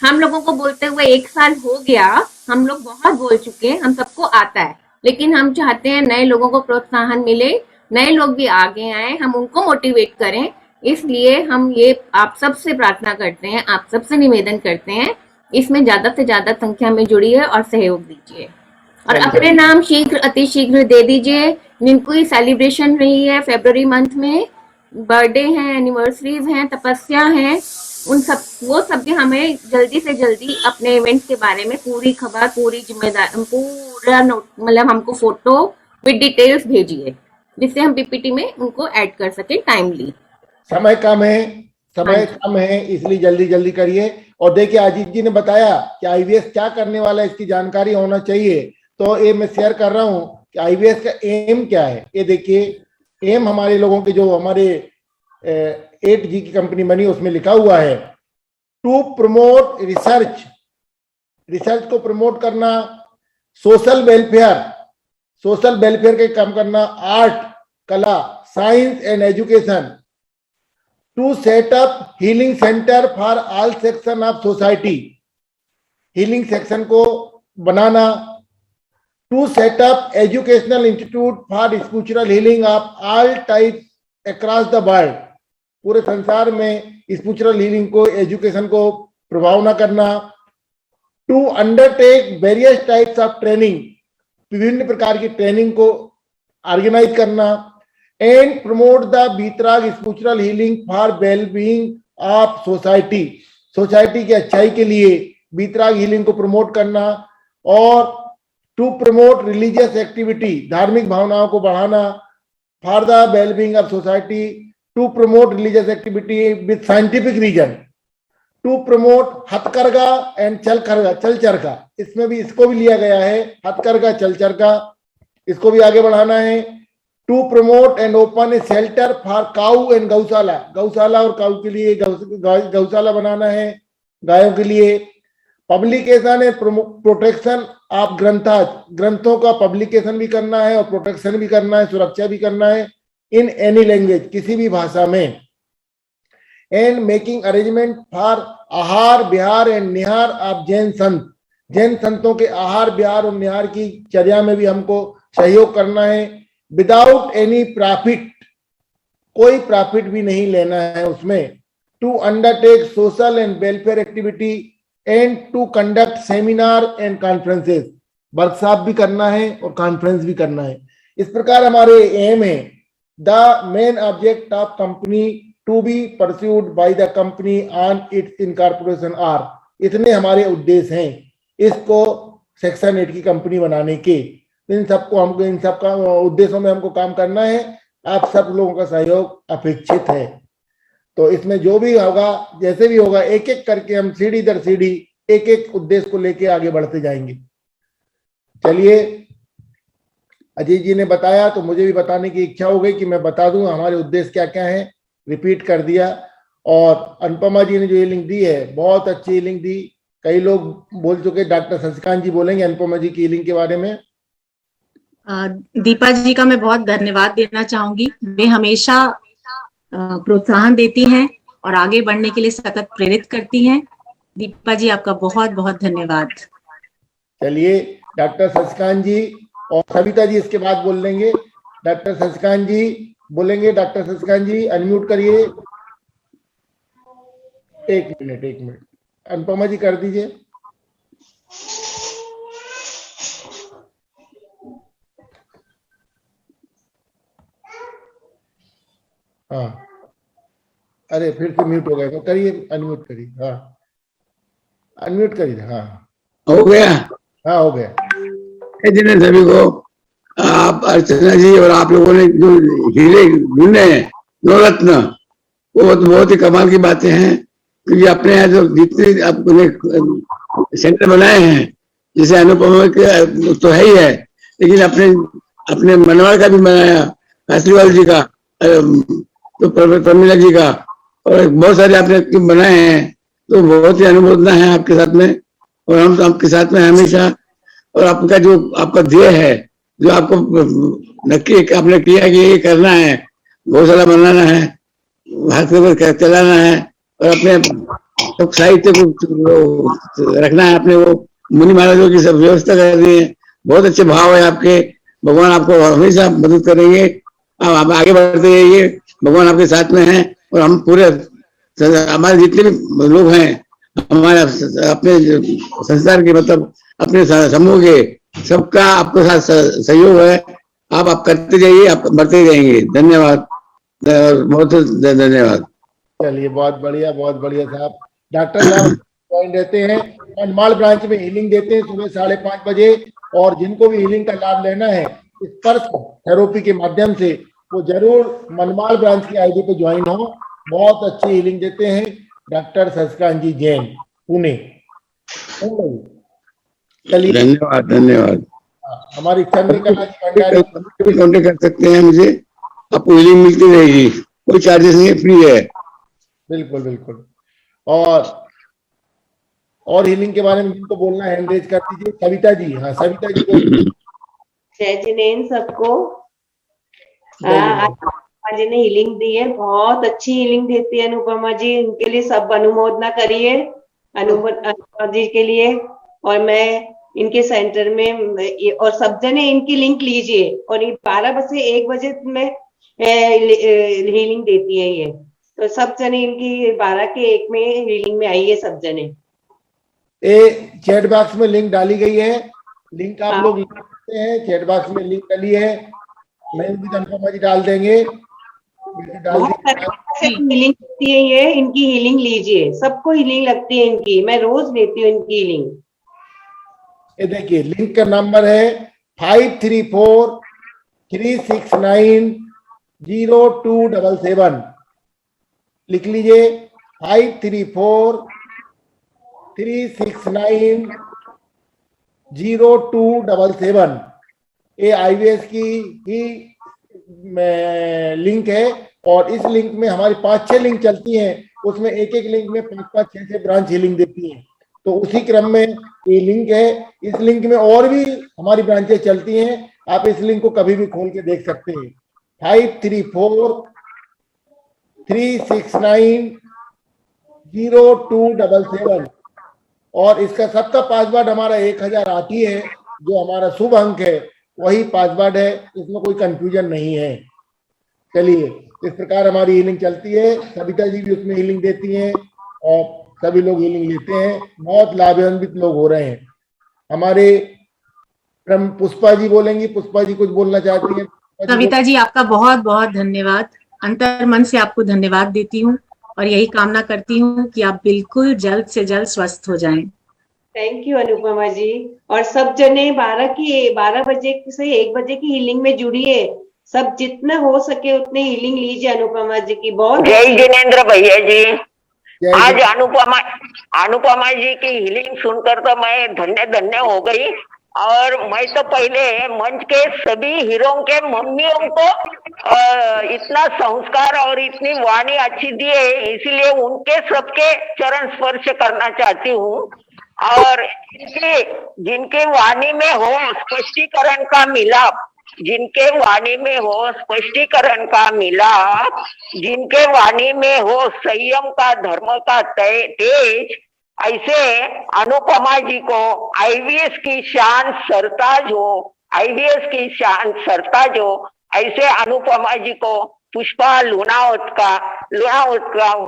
हम लोगों को बोलते हुए 1 साल हो गया, हम लोग बहुत बोल चुके हैं, हम सबको आता है, लेकिन हम चाहते हैं नए लोगों को प्रोत्साहन मिले, नए लोग भी आगे आए, हम उनको मोटिवेट करें। इसलिए हम ये आप सबसे प्रार्थना करते हैं, आप सबसे निवेदन करते हैं, इसमें ज्यादा से ज्यादा संख्या में जुड़िए और सहयोग दीजिए। और अपने नाम शीघ्र अतिशीघ्र दे दीजिए। जिनको ही सेलिब्रेशन रही है फरवरी मंथ में, बर्थडे हैं, एनिवर्सरीज हैं, तपस्या हैं, उन सब वो सब भी हमें जल्दी से जल्दी अपने इवेंट के बारे में पूरी खबर, पूरी जिम्मेदारी, पूरा नोट, मतलब हमको फोटो विद डिटेल्स भेजिए, जिससे हम पीपीटी में उनको ऐड कर सके टाइमली। समय कम है, इसलिए जल्दी जल्दी करिए। और देखिए, अजीत जी ने बताया कि आईवीएस क्या करने वाला है, इसकी जानकारी होना चाहिए। तो ये मैं शेयर कर रहा हूँ कि आईवीएस का एम क्या है। ये देखिए, एम हमारे लोगों के, जो हमारे 8G की कंपनी बनी, उसमें लिखा हुआ है टू प्रमोट रिसर्च को प्रमोट करना, सोशल वेलफेयर के काम करना, आर्ट, कला, science and education, to set up healing centre for all section of society, healing section को बनाना, to set up educational institute for spiritual healing of all types across the world. पूरे संसार में spiritual healing को, education को प्रभाव न करना. To undertake various types of training, विभिन्न प्रकार की ट्रेनिंग को ऑर्गेनाइज करना. And promote the Vitrag spiritual healing for well being of society, society की अच्छाई के लिए वीतराग हीलिंग को प्रमोट करना. और टू प्रमोट रिलीजियस एक्टिविटी, धार्मिक भावनाओं को बढ़ाना. For the well being of society, to promote religious activity with scientific reason. To promote हथकरघा एंड चलचरघा, इसमें भी इसको भी लिया गया है, हथकरघा चलचरघा, इसको भी आगे बढ़ाना है. To promote and open a shelter for cow and gaushala, गौशाला और काऊ के लिए गौशाला बनाना है, गायों के लिए. पब्लिकेशन एंड प्रोटेक्शन ऑफ ग्रंथाज, ग्रंथों का पब्लिकेशन भी करना है और प्रोटेक्शन भी करना है, सुरक्षा भी करना है. इन एनी लैंग्वेज, किसी भी भाषा में. एंड मेकिंग अरेंजमेंट फॉर आहार विहार एंड निहार ऑफ जैन संत, जैन संतों के आहार विहार और निहार की चर्या में भी हमको सहयोग करना है. विदाउट एनी प्रॉफिट, कोई प्रॉफिट भी नहीं लेना है उसमें. To undertake social and welfare activity and to conduct seminar and conferences, workshop भी करना है और कॉन्फ्रेंस भी करना है. इस प्रकार हमारे एम है. The main object of company to be pursued by the company on its incorporation are, इतने हमारे उद्देश्य हैं इसको सेक्शन 8 की कंपनी बनाने के. इन सबको हमको, इन सब का उद्देश्यों में हमको काम करना है. आप सब लोगों का सहयोग अपेक्षित है. तो इसमें जो भी होगा, जैसे भी होगा, एक एक करके हम सीढ़ी दर सीढ़ी एक एक उद्देश्य को लेके आगे बढ़ते जाएंगे. चलिए, अजय जी ने बताया तो मुझे भी बताने की इच्छा हो गई कि मैं बता दूं हमारे उद्देश्य क्या क्या है. रिपीट कर दिया. और अनुपमा जी ने जो ये लिंक दी है, बहुत अच्छी लिंक दी. कई लोग बोल चुके, डॉक्टर शशिकांत जी बोलेंगे अनुपमा जी की लिंक के बारे में. दीपा जी का मैं बहुत धन्यवाद देना चाहूंगी. वे हमेशा प्रोत्साहन देती हैं और आगे बढ़ने के लिए सतत प्रेरित करती हैं. दीपा जी, आपका बहुत बहुत धन्यवाद. चलिए, डॉक्टर शशिकांत जी और सविता जी इसके बाद बोल लेंगे. डॉक्टर शशिकांत जी बोलेंगे. डॉक्टर शशिकांत जी अनम्यूट करिए. एक मिनट. अनुपमा जी कर दीजिए. हाँ, अरे फिर से म्यूट हो गया, तो करिए, अनम्यूट करिए. हाँ, अनम्यूट करिए. हाँ, हो गया. हाँ, हो गया. दिन सभी को, आप अर्चना जी और आप लोगों ने जो हीरे ढूंढे हैं, नवरत्न, वो तो बहुत ही कमाल की बातें हैं. क्योंकि अपने यहाँ जो जितने अपने सेंटर बनाए हैं, जैसे अनुपमा के तो है ही है, लेकिन अपने मनवाड़ का भी बनाया, कासलीवाल जी का, तो प्रमीला जी का, और बहुत सारे आपने बनाए हैं. तो बहुत ही अनुमोदना है आपके साथ में, और हम आपके साथ में हमेशा. और आपका जो आपका ध्येय है, जो आपको नक्की आपने किया कि ये करना है, गौशाला बनाना है, हाथ चलाना है, और अपने सब साहित्य को रखना है, अपने वो मुनि महाराजों की सब व्यवस्था कर दी है. बहुत अच्छे भाव है आपके. भगवान आपको हमेशा मदद करेंगे. आप आगे बढ़ते रहिए, भगवान आपके साथ में हैं. और हम पूरे हमारे जितने भी लोग हैं, हमारे अपने संसार के, मतलब अपने समूह के, सबका आपके साथ सहयोग है. आप करते जाइए, आप बढ़ते जाएंगे. धन्यवाद, बहुत धन्यवाद. चलिए, बहुत बढ़िया साहब. डॉक्टर साहब ज्वाइन रहते हैं मनमाड़ ब्रांच में, हीलिंग देते हैं सुबह 5:30 बजे. और जिनको भी हीलिंग का लाभ लेना है स्पर्श थेरेपी के माध्यम से, वो जरूर मनमाड़ ब्रांच की आईडी पे ज्वाइन हो. बहुत अच्छी हीलिंग देते हैं डॉक्टर शशिकांत जी जैन, पुणे. चलिए, धन्यवाद. हमारी चंद्रिका जी कॉन्टेक्ट कर सकते हैं मुझे. आपको हीलिंग मिलती रहेगी, कोई चार्जेस नहीं, फ्री है. बिल्कुल. और हीलिंग के बारे में जिनको बोलना है हैंड रेज कर दीजिए. सविता जी. हाँ, सविता जी बोलिए. जय जिनेन सबको. अनुपमा जी ने हीलिंग दी है, बहुत अच्छी हीलिंग देती है अनुपमा जी. उनके लिए सब अनुमोदना करिए अनुपमा जी के लिए. और मैं इनके सेंटर में, और सब जने इनकी लिंक लीजिए। और ये 12 बजे 1 बजे में हीलिंग देती है ये, तो सब जने इनकी 12 के 1 में हीलिंग में आइए सब जने। ये चैट बॉक्स में लिंक डाली गई है, लिंक आप हाँ। लोग लिख सकते हैं, चैट बॉक्स में लिंक डाली है, मैं भी अनुपमा जी डाल देंगे, डाल बहुत अच्छे हीलिंग लगती है ये, इनकी हीलिंग लीजिए, सबको हीलिंग लगती है इनकी, मैं रोज लेती हूँ इनकी हीलिंग। ये देखिए लिंक का नंबर है 5343690277, लिख लीजिए 5343690277। ये IVS की ही लिंक है, और इस लिंक में हमारी 5-6 लिंक चलती हैं, उसमें एक एक लिंक में 5-5, 6-6 ब्रांच हीलिंग देती हैं। तो उसी क्रम में ये लिंक है, इस लिंक में और भी हमारी ब्रांचेस चलती हैं, आप इस लिंक को कभी भी खोल के देख सकते हैं। 5343690277, और इसका सबका पासवर्ड हमारा 1008 ही है, जो हमारा शुभ अंक है वही पासवर्ड है, इसमें कोई कंफ्यूजन नहीं है। चलिए, इस प्रकार हमारी हीलिंग चलती है, सविता जी भी उसमें हीलिंग देती हैं और सभी लोग हीलिंग लेते हैं, बहुत लाभान्वित लोग हो रहे हैं। हमारे पुष्पा जी बोलेंगी, पुष्पा जी कुछ बोलना चाहती हैं? कविता जी आपका बहुत बहुत धन्यवाद, अंतर मन से आपको धन्यवाद देती हूँ और यही कामना करती हूँ कि आप बिल्कुल जल्द से जल्द स्वस्थ हो जाएं। थैंक यू अनुपमा जी। और सब जने 12 बजे से 1 बजे की हीलिंग में जुड़िए, सब जितना हो सके उतने हीलिंग लीजिए अनुपमा जी की। बहुत जय जिनेंद्र भैया जी। जय आज जय। अनुपमा जी की हीलिंग सुनकर तो मैं धन्य धन्य हो गई। और मैं तो पहले मंच के सभी हीरों के मम्मियों को इतना संस्कार और इतनी वाणी अच्छी दी है, इसीलिए उनके सबके चरण स्पर्श करना चाहती हूँ। और जिनके वाणी में हो स्पष्टीकरण का मिलाप, जिनके वाणी में हो स्पष्टीकरण का मिलाप, जिनके वाणी में हो संयम का, धर्म का तेज, ऐसे अनुपमा जी को IVS की शान सरताज हो, IVS की शान सरताज हो, ऐसे अनुपमा जी को पुष्पा लुनावत का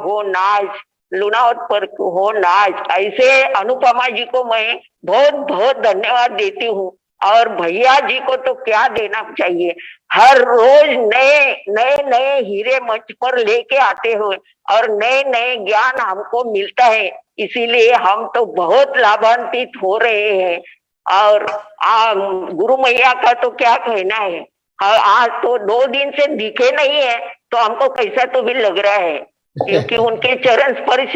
हो नाज, लुनावत पर हो नाज, ऐसे अनुपमा जी को मैं बहुत बहुत धन्यवाद देती हूँ। और भैया जी को तो क्या देना चाहिए, हर रोज नए हीरे मंच पर लेके आते हुए और नए नए ज्ञान हमको मिलता है, इसीलिए हम तो बहुत लाभान्वित हो रहे हैं। और गुरु मैया का तो क्या कहना है, आज तो 2 दिन से दिखे नहीं है तो हमको कैसा तो भी लग रहा है, क्योंकि उनके चरण स्पर्श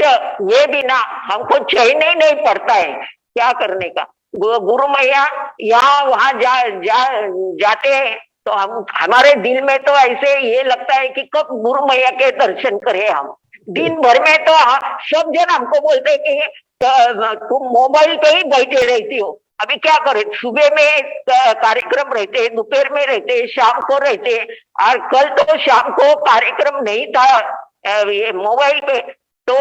ये बिना हमको चैन ही नहीं पड़ता है क्या करने का। गुरु मैया यहाँ वहां जाते हैं तो हमारे दिल में तो ऐसे ये लगता है कि कब गुरु मैया के दर्शन करें हम। दिन भर में तो सब जन हमको बोलते हैं कि तुम मोबाइल पे ही बैठे रहती हो, अभी क्या करें, सुबह में कार्यक्रम रहते हैं, दोपहर में रहते हैं, शाम को रहते हैं। और कल तो शाम को कार्यक्रम नहीं था ये मोबाइल पे, तो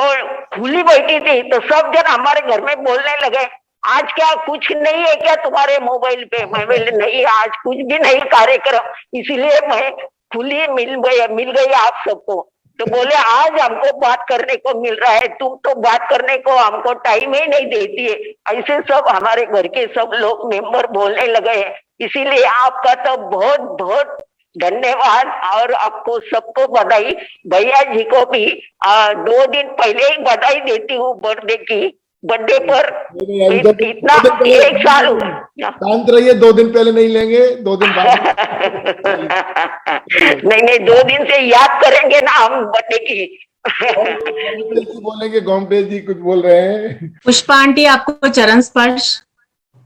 खुली बैठी थी, तो सब जन हमारे घर में बोलने लगे आज क्या कुछ नहीं है क्या तुम्हारे मोबाइल पे? मैं बोले नहीं, आज कुछ भी नहीं कार्यक्रम, इसीलिए मैं खुली मिल गई आप सबको। तो बोले आज हमको बात करने को मिल रहा है, तुम तो बात करने को हमको टाइम ही नहीं देती है, ऐसे सब हमारे घर के सब लोग मेंबर बोलने लगे हैं। इसीलिए आपका तो बहुत बहुत धन्यवाद और आपको सबको बधाई। भैया जी को भी 2 दिन पहले ही बधाई देती हूँ बर्थडे की, बर्थडे पर इतना 1 साल हुआ। शांत रहिए, 2 दिन पहले नहीं लेंगे, 2 दिन बाद नहीं 2 दिन से याद करेंगे ना हम बर्थडे की। बोलेंगे गोमटेश जी कुछ बोल रहे हैं। पुष्पा आंटी आपको चरण स्पर्श,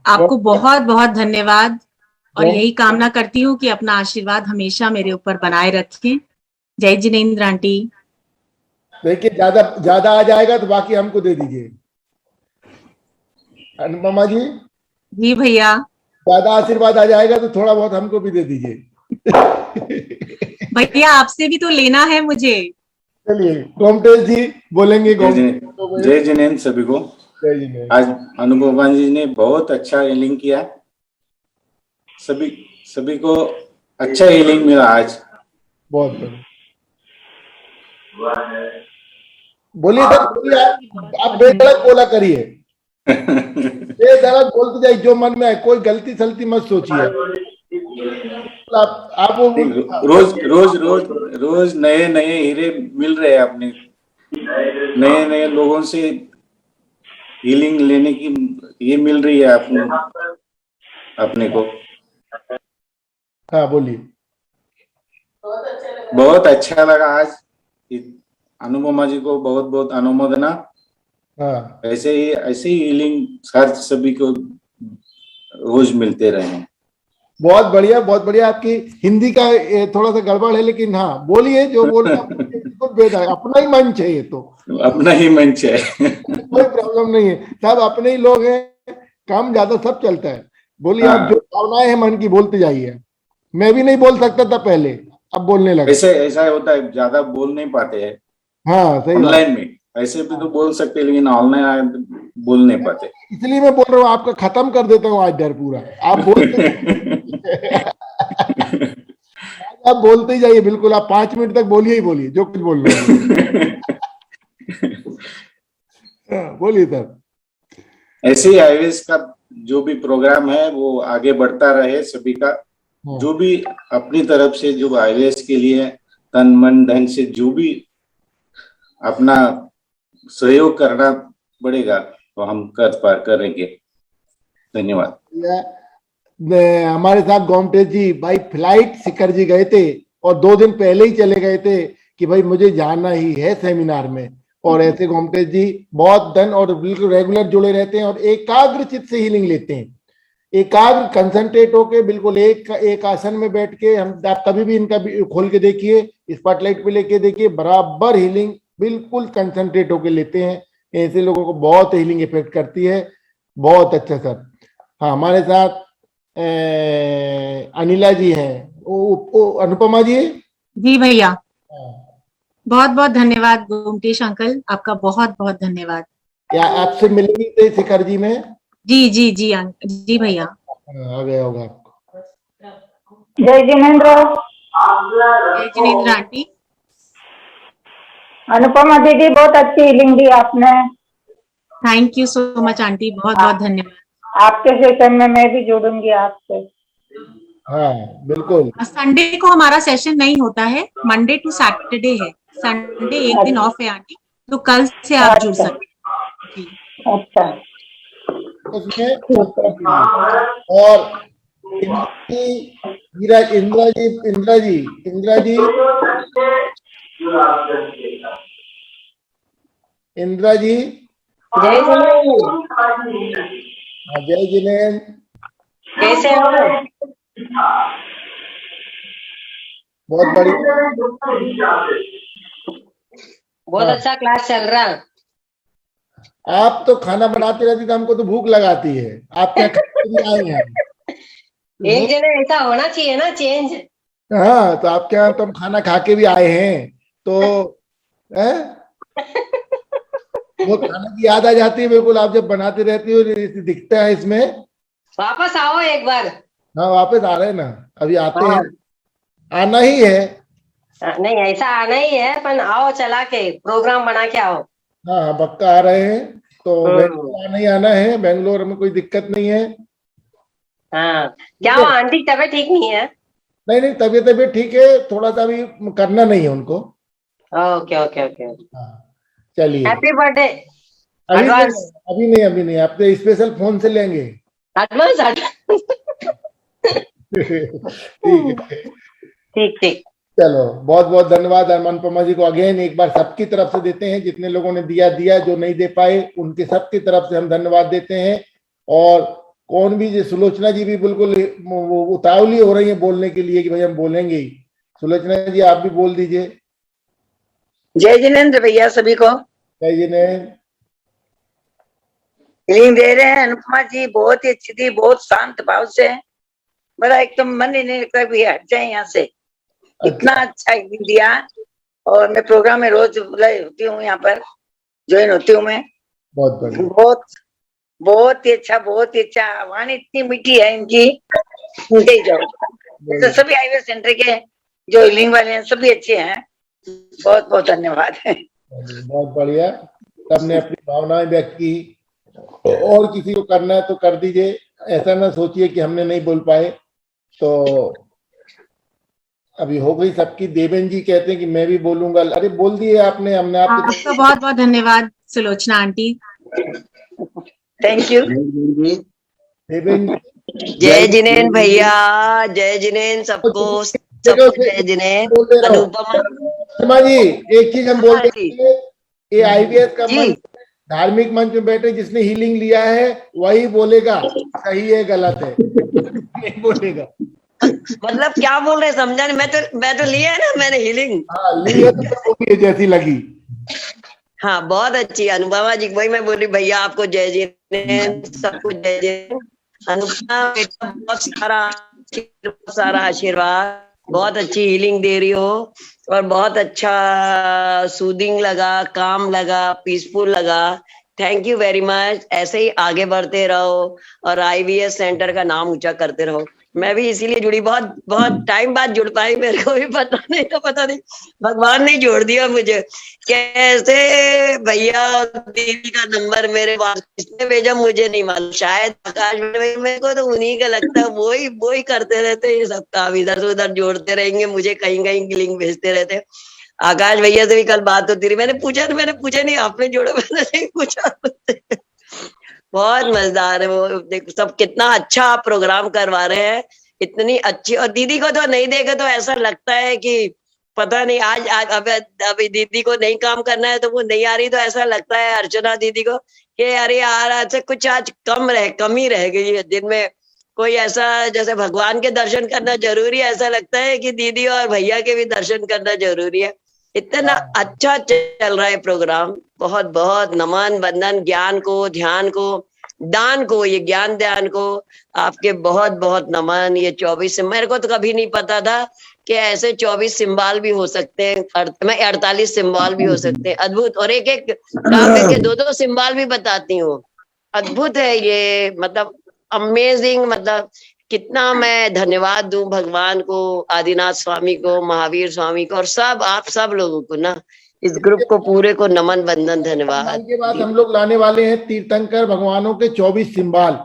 आपको बहुत बहुत धन्यवाद और यही कामना करती हूँ कि अपना आशीर्वाद हमेशा मेरे ऊपर बनाए रखें। जय जिनेंद्र आंटी। देखिए ज्यादा आ जाएगा तो बाकी हमको दे दीजिए। अनुपमा जी जी भैया, ज्यादा आशीर्वाद आ जाएगा तो थोड़ा बहुत हमको भी दे दीजिए। भैया आपसे भी तो लेना है मुझे। चलिए गोमटेश जी बोलेंगे। जय जिनेंद्र सभी को। जय जिनेंद्र। आज अनुपमा जी ने बहुत अच्छा हीलिंग किया, सभी को अच्छा हीलिंग मिला आज। बहुत बढ़िया। बोलिए सर, बोलिए, आप बेधड़क बोला करिए, बेधड़क बोलते जाइए, जो मन में है, कोई गलती सलती मत सोचिए। आप रोज नए नए हीरे मिल रहे हैं, अपने नए नए लोगों से हीलिंग लेने की ये मिल रही है अपने को। हाँ बोलिए। बहुत अच्छा लगा आज। अनुपमा जी को बहुत बहुत अनुमोदना। हाँ, ऐसे ही हीलिंग हर सभी को रोज मिलते रहे। बहुत बढ़िया, बहुत बढ़िया। आपकी हिंदी का थोड़ा सा गड़बड़ है, लेकिन हाँ बोलिए, जो बोल रहे हैं बिल्कुल बेधड़क, अपना ही मंच है ये तो, अपना ही मंच है। कोई प्रॉब्लम नहीं है, सब अपने ही लोग हैं, कम ज्यादा सब चलता है। बोलिए, आप जो भावनाएं हैं मन की बोलते जाइए। मैं भी नहीं बोल सकता था पहले, अब बोलने लगा। ऐसा होता है, ज्यादा बोल नहीं पाते हैं। हाँ सही ऑनलाइन में ऐसे भी तो बोल सकते, लेकिन ऑनलाइन बोल नहीं पाते। इसलिए मैं बोल रहा हूँ, आपका खत्म कर देता हूँ आज डर पूरा। आप बोलते आप बोलते ही जाइए, बिल्कुल। आप 5 मिनट तक बोलिए ही बोलिए, जो कुछ बोल रहे हैं। बोलिए सर। ऐसे ही आईवीएस का जो भी प्रोग्राम है वो आगे बढ़ता रहे। सभी का जो भी अपनी तरफ से जो आईवीएस के लिए तन मन धन से जो भी अपना सहयोग करना पड़ेगा तो हम करेंगे। धन्यवाद। हमारे साथ गोमटेश जी भाई फ्लाइट शिखर जी गए थे, और 2 दिन पहले ही चले गए थे कि भाई मुझे जाना ही है सेमिनार में। और ऐसे गोमटेश जी बहुत धन और बिल्कुल रेगुलर जुड़े रहते हैं, और एकाग्र चित्त से हीलिंग लेते हैं, एकाग्र कंसंट्रेट होके बिल्कुल एक आसन में बैठ के। आप कभी भी इनका खोल के देखिए, स्पॉटलाइट पे लेके देखिए, बराबर हीलिंग बिल्कुल कंसंट्रेट होके लेते हैं। ऐसे लोगों को बहुत हीलिंग इफेक्ट करती है। बहुत अच्छा सर। हाँ, हमारे साथ अनिला जी हैं। अनुपमा जी। जी भैया, बहुत बहुत धन्यवाद गोमटेश अंकल, आपका बहुत बहुत धन्यवाद। क्या आपसे मिलेंगे थे शिखर जी में? जी जी जी जी भैया। आ गया होगा आपको। जय जिनेंद्र। जय जिनेंद्र आंटी। अनुपमा दीदी, बहुत अच्छी हीलिंग दी आपने। Thank you so much aunty, बहुत बहुत धन्यवाद। आपके सेशन में मैं भी जुड़ूंगी आपसे। हाँ बिल्कुल। संडे को हमारा सेशन नहीं होता है, मंडे टू सैटरडे है। संडे एक दिन ऑफ है आंटी, तो कल से आप जुड़ सकते हैं। अच्छा। और इंदिरा जी। जय जय जिनेंद्र। कैसे हो? बहुत बढ़िया, बहुत अच्छा क्लास चल रहा है। आप तो खाना बनाते रहती, तो हमको तो भूख लगाती है। आप क्या आए हैं? एक जने ऐसा होना चाहिए ना, चेंज। हाँ, तो आप क्या, तो हम खाना खा के भी आए हैं, तो वो खाने की याद आ जाती है बिल्कुल। आप जब बनाते रहती हो, दिखता है इसमें। वापस आओ एक बार। हाँ, वापस आ रहे हैं ना, अभी आते हैं, आना ही है। नहीं, ऐसा आना ही है, पर आओ, चला के प्रोग्राम बना के आओ। हाँ, पक्का आ रहे हैं। तो बेंगलोर आना ही आना है, बेंगलोर में कोई दिक्कत नहीं है। हाँ, क्या वो आंटी तबीयत ठीक नहीं है? नहीं, तबीयत ठीक है, थोड़ा सा अभी करना नहीं है उनको। Okay okay okay. चलिए, हैप्पी बर्थडे। अभी नहीं, आपके स्पेशल फोन से लेंगे। एडवांस। ठीक। चलो, बहुत बहुत धन्यवाद अनुपमा जी को अगेन एक बार सबकी तरफ से देते हैं। जितने लोगों ने दिया, जो नहीं दे पाए उनके सबकी तरफ से हम धन्यवाद देते हैं। और कौन भी, सुलोचना जी भी बिल्कुल उतावली हो रही है बोलने के लिए कि भाई हम बोलेंगे ही। सुलोचना जी, आप भी बोल दीजिए। जय जिनेंद्र भैया, सभी को जय जिनेंद्र। हीलिंग दे रहे हैं अनुपमा जी, बहुत ही अच्छी थी, बहुत शांत भाव से। बड़ा एकदम मन ही नहीं लगता भी हट जाए यहाँ से। इतना अच्छा हीलिंग दिया। और मैं प्रोग्राम में रोज होती हूँ, यहाँ पर ज्वाइन होती हूँ मैं। बहुत बढ़िया। बहुत ही अच्छा, बहुत ही अच्छा। वाणी इतनी मीठी है इनकी, सुनते ही जाओ। तो सभी आईवीएफ सेंटर के जो हीलिंग वाले हैं सभी अच्छे हैं। बहुत बहुत धन्यवाद। बहुत बढ़िया, सबने अपनी भावनाएं व्यक्त की। और किसी को करना है तो कर दीजिए, ऐसा ना सोचिए कि हमने नहीं बोल पाए। तो अभी हो गई सबकी। देवेन जी कहते हैं कि मैं भी बोलूंगा। अरे बोल दिए आपने, हमने आपके आपका बहुत बहुत धन्यवाद Sulochana aunty. Thank you Deven. जय जिनेन भैया, जय जिनेन सबको, सबको जय जिनेन। अनुपमा जी एक चीज हम बोल देंगे, ये आईवीएस का मंच, धार्मिक मंच में बैठे जिसने हीलिंग लिया है वही बोलेगा सही है गलत है, नहीं बोलेगा। मतलब क्या बोल रहे समझा नहीं। मैं तो लिया है ना, मैंने हीलिंग। हाँ ली है तो बोलिए जैसी लगी। हाँ बहुत अच्छी अनुपमा जी, वही मैं बोली भैया आपको जय जिनेन, सबको जय जिनेन। अनुपमा बेटा बहुत सारा आशीर्वाद, बहुत अच्छी हीलिंग दे रही हो और बहुत अच्छा सूदिंग लगा, काम लगा, पीसफुल लगा। Thank you very much. ऐसे ही आगे बढ़ते रहो और आईवीएस सेंटर का नाम ऊंचा करते रहो। मैं भी इसीलिए जुड़ी, बहुत टाइम बाद जुड़ पाई। मेरे को भी पता नहीं था, पता नहीं भगवान ने जोड़ दिया मुझे। कैसे भैया और दीदी का नंबर मेरे पास किसने भेजा मुझे नहीं मालूम। शायद आकाश मेरे को तो उन्हीं का लगता है, वो ही करते रहते ये सब काम, इधर से उधर जोड़ते रहेंगे, मुझे कहीं कहीं लिंक भेजते रहते। आकाश भैया से भी कल बात होती रही, मैंने पूछा नहीं आपने जोड़ा, मैंने नहीं पूछा। बहुत मजेदार है वो। देखो सब कितना अच्छा प्रोग्राम करवा रहे हैं, इतनी अच्छी। और दीदी को तो नहीं देखे तो ऐसा लगता है कि पता नहीं आज अभी दीदी को नहीं काम करना है तो वो नहीं आ रही, तो ऐसा लगता है अर्चना दीदी को कि अरे यार आज से कुछ आज कमी रह गई है दिन में। कोई ऐसा जैसे भगवान के दर्शन करना जरूरी है, ऐसा लगता है कि दीदी और भैया के भी दर्शन करना जरूरी है। इतना अच्छा चल रहा है प्रोग्राम। बहुत बहुत नमन वंदन, ज्ञान को, ध्यान को, दान को, ये ज्ञान ध्यान को आपके बहुत बहुत नमन। ये 24 मेरे को तो कभी नहीं पता था कि ऐसे 24 सिंबल भी हो सकते हैं, 48 सिंबल भी हो सकते हैं। अद्भुत। और एक एक काम के 2-2 सिंबल भी बताती हूँ। अद्भुत है ये, मतलब अमेजिंग। मतलब कितना मैं धन्यवाद दूं भगवान को, आदिनाथ स्वामी को, महावीर स्वामी को और सब आप सब लोगों को ना, इस ग्रुप को पूरे को नमन वंदन धन्यवाद। के बाद हम लोग लाने वाले हैं तीर्थंकर भगवानों के 24 सिंबल,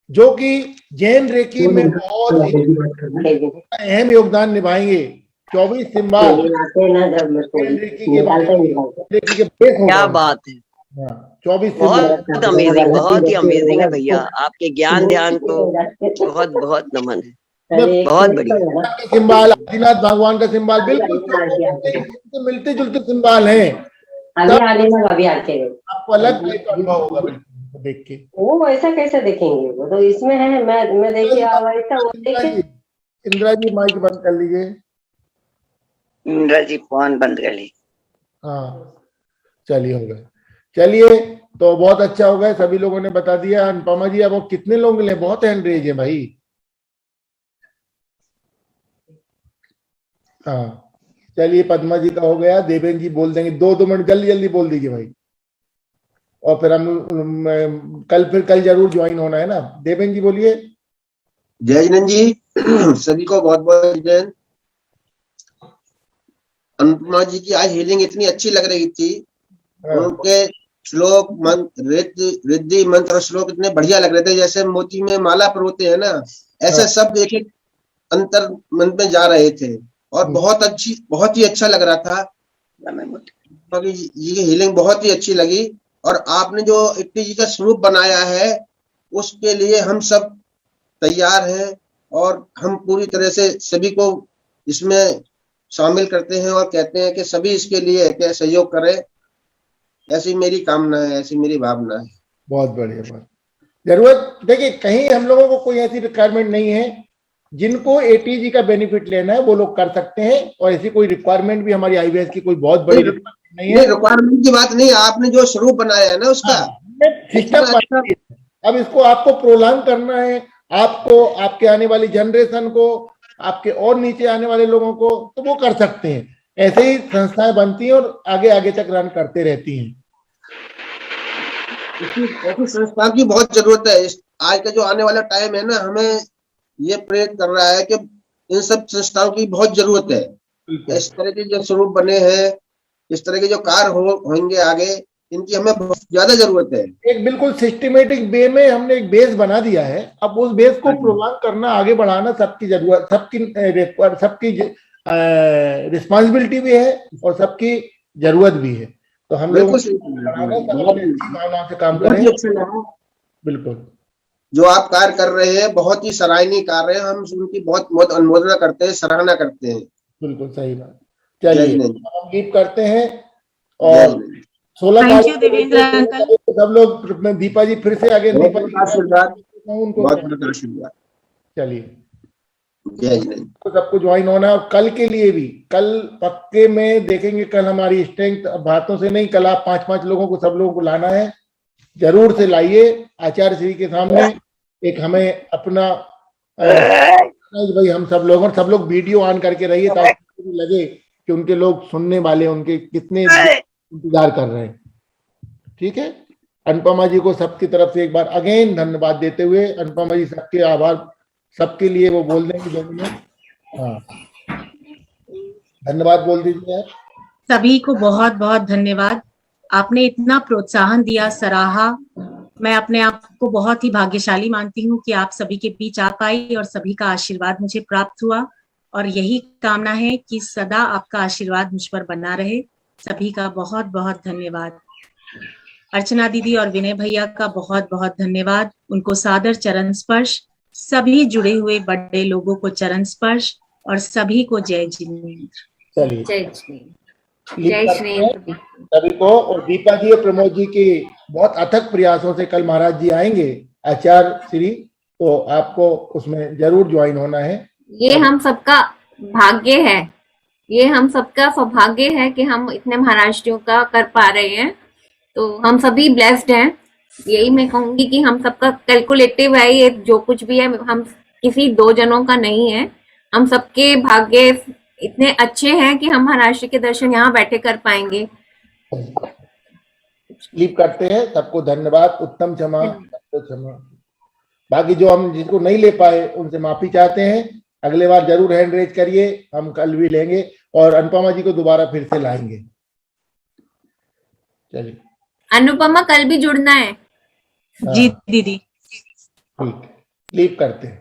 जो कि जैन रेकी में बहुत अहम योगदान निभाएंगे। 24 सिंबल क्या बात है। 24 बहुत अमेजिंग, बहुत ही अमेजिंग है भैया। आपके ज्ञान ध्यान को बहुत बहुत नमन है। बहुत बढ़िया सिंबल, आदिनाथ भगवान का सिंबल बिल्कुल मिलते जुलते सिंबल हैं। अभी आके आपको अलग अनुभव होगा देख के। वो ऐसा कैसे देखेंगे, वो तो इसमें है। मैं देखिए इंदिरा जी माइक बंद कर लीजिए। इंदिरा जी फोन बंद कर ली। हाँ चलिए हो गए। चलिए तो बहुत अच्छा हो गया, सभी लोगों ने बता दिया। अनुपमा जी अब वो कितने लोग ले, बहुत हैंड रेज है भाई। हाँ चलिए पद्मा जी का हो गया, देवेन जी बोल देंगे 2-2 मिनट, जल्दी जल्दी बोल दीजिए भाई। और फिर हम कल जरूर ज्वाइन होना है ना। देवेन जी बोलिए। जय जिनेन जी, सभी को बहुत बहुत जय। अनुपमा जी की आज हीलिंग इतनी अच्छी लग रही थी, उनके श्लोक मंत्र रिद्धि मंत्र और श्लोक इतने बढ़िया लग रहे थे, जैसे मोती में माला परोते हैं ना, ऐसे सब एक एक अंतर मन में जा रहे थे और बहुत ही अच्छा लग रहा था। जी की हीलिंग बहुत ही अच्छी लगी। और आपने जो इट्टी जी का स्वरूप बनाया है उसके लिए हम सब तैयार हैं और हम पूरी तरह से सभी को इसमें शामिल करते हैं और कहते हैं कि सभी इसके लिए सहयोग करें। ऐसी मेरी कामना है, ऐसी मेरी भावना है। बहुत बढ़िया। बात जरूरत देखिए, कहीं हम लोगों को कोई ऐसी रिक्वायरमेंट नहीं है। जिनको एटीजी का बेनिफिट लेना है वो लोग कर सकते हैं और ऐसी कोई रिक्वायरमेंट भी हमारी आईवीएस की कोई बहुत बड़ी रिक्वायरमेंट नहीं है। रिक्वायरमेंट की बात नहीं है, आपने जो स्वरूप बनाया है ना उसका सिस्टम। अब इसको आपको प्रोलॉन्ग करना है, आपको, आपके आने वाली जनरेशन को, आपके और नीचे आने वाले लोगों को, तो वो कर सकते हैं। ऐसे ही संस्थाएं बनती हैं और आगे आगे तक रन करते रहती हैं। ऐसी संस्था की बहुत जरूरत है। आज का जो आने वाला टाइम है ना, हमें ये प्रेरित कर रहा है कि इन सब संस्थाओं की बहुत जरूरत है। इस तरह के जो स्वरूप बने हैं, इस तरह के जो कार्य होंगे आगे, इनकी हमें बहुत ज्यादा जरूरत है। एक बिल्कुल सिस्टमेटिक वे में हमने एक बेस बना दिया है। अब उस बेस को प्रोग्राम करना, आगे बढ़ाना सबकी जरूरत, सबकी रिस्पॉन्सिबिलिटी भी है और सबकी जरूरत भी है। तो हम लोग भावना से काम करें। बिल्कुल जो आप कार्य कर रहे हैं बहुत ही सराहनीय कार्य है। हम उनकी बहुत बहुत अनुमोदना करते हैं, सराहना करते हैं। बिल्कुल सही बात। चलिए हम लीव करते हैं और 16 तारीख को सब लोग, दीपा जी फिर से आगे, दीपा जी आशीर्वाद, उनको बहुत आशीर्वाद। चलिए तो सबको ज्वाइन होना है। और कल के लिए भी, कल पक्के में देखेंगे। कल हमारी स्ट्रेंथ बातों से नहीं, कल आप 5-5 लोगों को, सब लोगों को लाना है। जरूर से लाइए आचार्य श्री के सामने। एक हमें अपना भाई, हम सब लोग वीडियो ऑन करके रहिए ताकि लगे कि उनके लोग सुनने वाले उनके कितने इंतजार कर रहे हैं। ठीक है। अनुपमा जी को सबकी तरफ से एक बार अगेन धन्यवाद देते हुए, अनुपमा जी सबके आभार, सबके लिए वो बोल देंगे जो उन्होंने, हाँ धन्यवाद बोल दीजिए आप। सभी को बहुत बहुत धन्यवाद। आपने इतना प्रोत्साहन दिया, सराहा। मैं अपने आप को बहुत ही भाग्यशाली मानती हूँ कि आप सभी के बीच आ पाई और सभी का आशीर्वाद मुझे प्राप्त हुआ। और यही कामना है कि सदा आपका आशीर्वाद मुझ पर बना रहे। सभी का बहुत बहुत धन्यवाद। अर्चना दीदी और विनय भैया का बहुत बहुत धन्यवाद। उनको सादर चरण स्पर्श। सभी जुड़े हुए बड़े लोगों को चरण स्पर्श और सभी को जय जिनेंद्र। चलिए जय श्री सभी को। और दीपा जी और प्रमोद जी के बहुत अथक प्रयासों से कल महाराज जी आएंगे आचार्य श्री, तो आपको उसमें जरूर ज्वाइन होना है। ये हम सबका भाग्य है, ये हम सबका सौभाग्य है कि हम इतने महाराष्ट्रियों का कर पा रहे हैं। तो हम सभी ब्लेस्ड हैं। यही मैं कहूंगी कि हम सबका कैलकुलेटिव है ये, जो कुछ भी है हम किसी 2 जनों का नहीं है। हम सबके भाग्य इतने अच्छे हैं कि हम महाराष्ट्र के दर्शन यहाँ बैठे कर पाएंगे। लीव करते हैं। सबको धन्यवाद। उत्तम क्षमा, सबको क्षमा। बाकी जो हम जिसको नहीं ले पाए उनसे माफी चाहते हैं। अगले बार जरूर हैंड रेज करिए, हम कल भी लेंगे और अनुपमा जी को दोबारा फिर से लाएंगे। चलिए अनुपमा कल भी जुड़ना है। जी दीदी। ठीक, लीव करते हैं।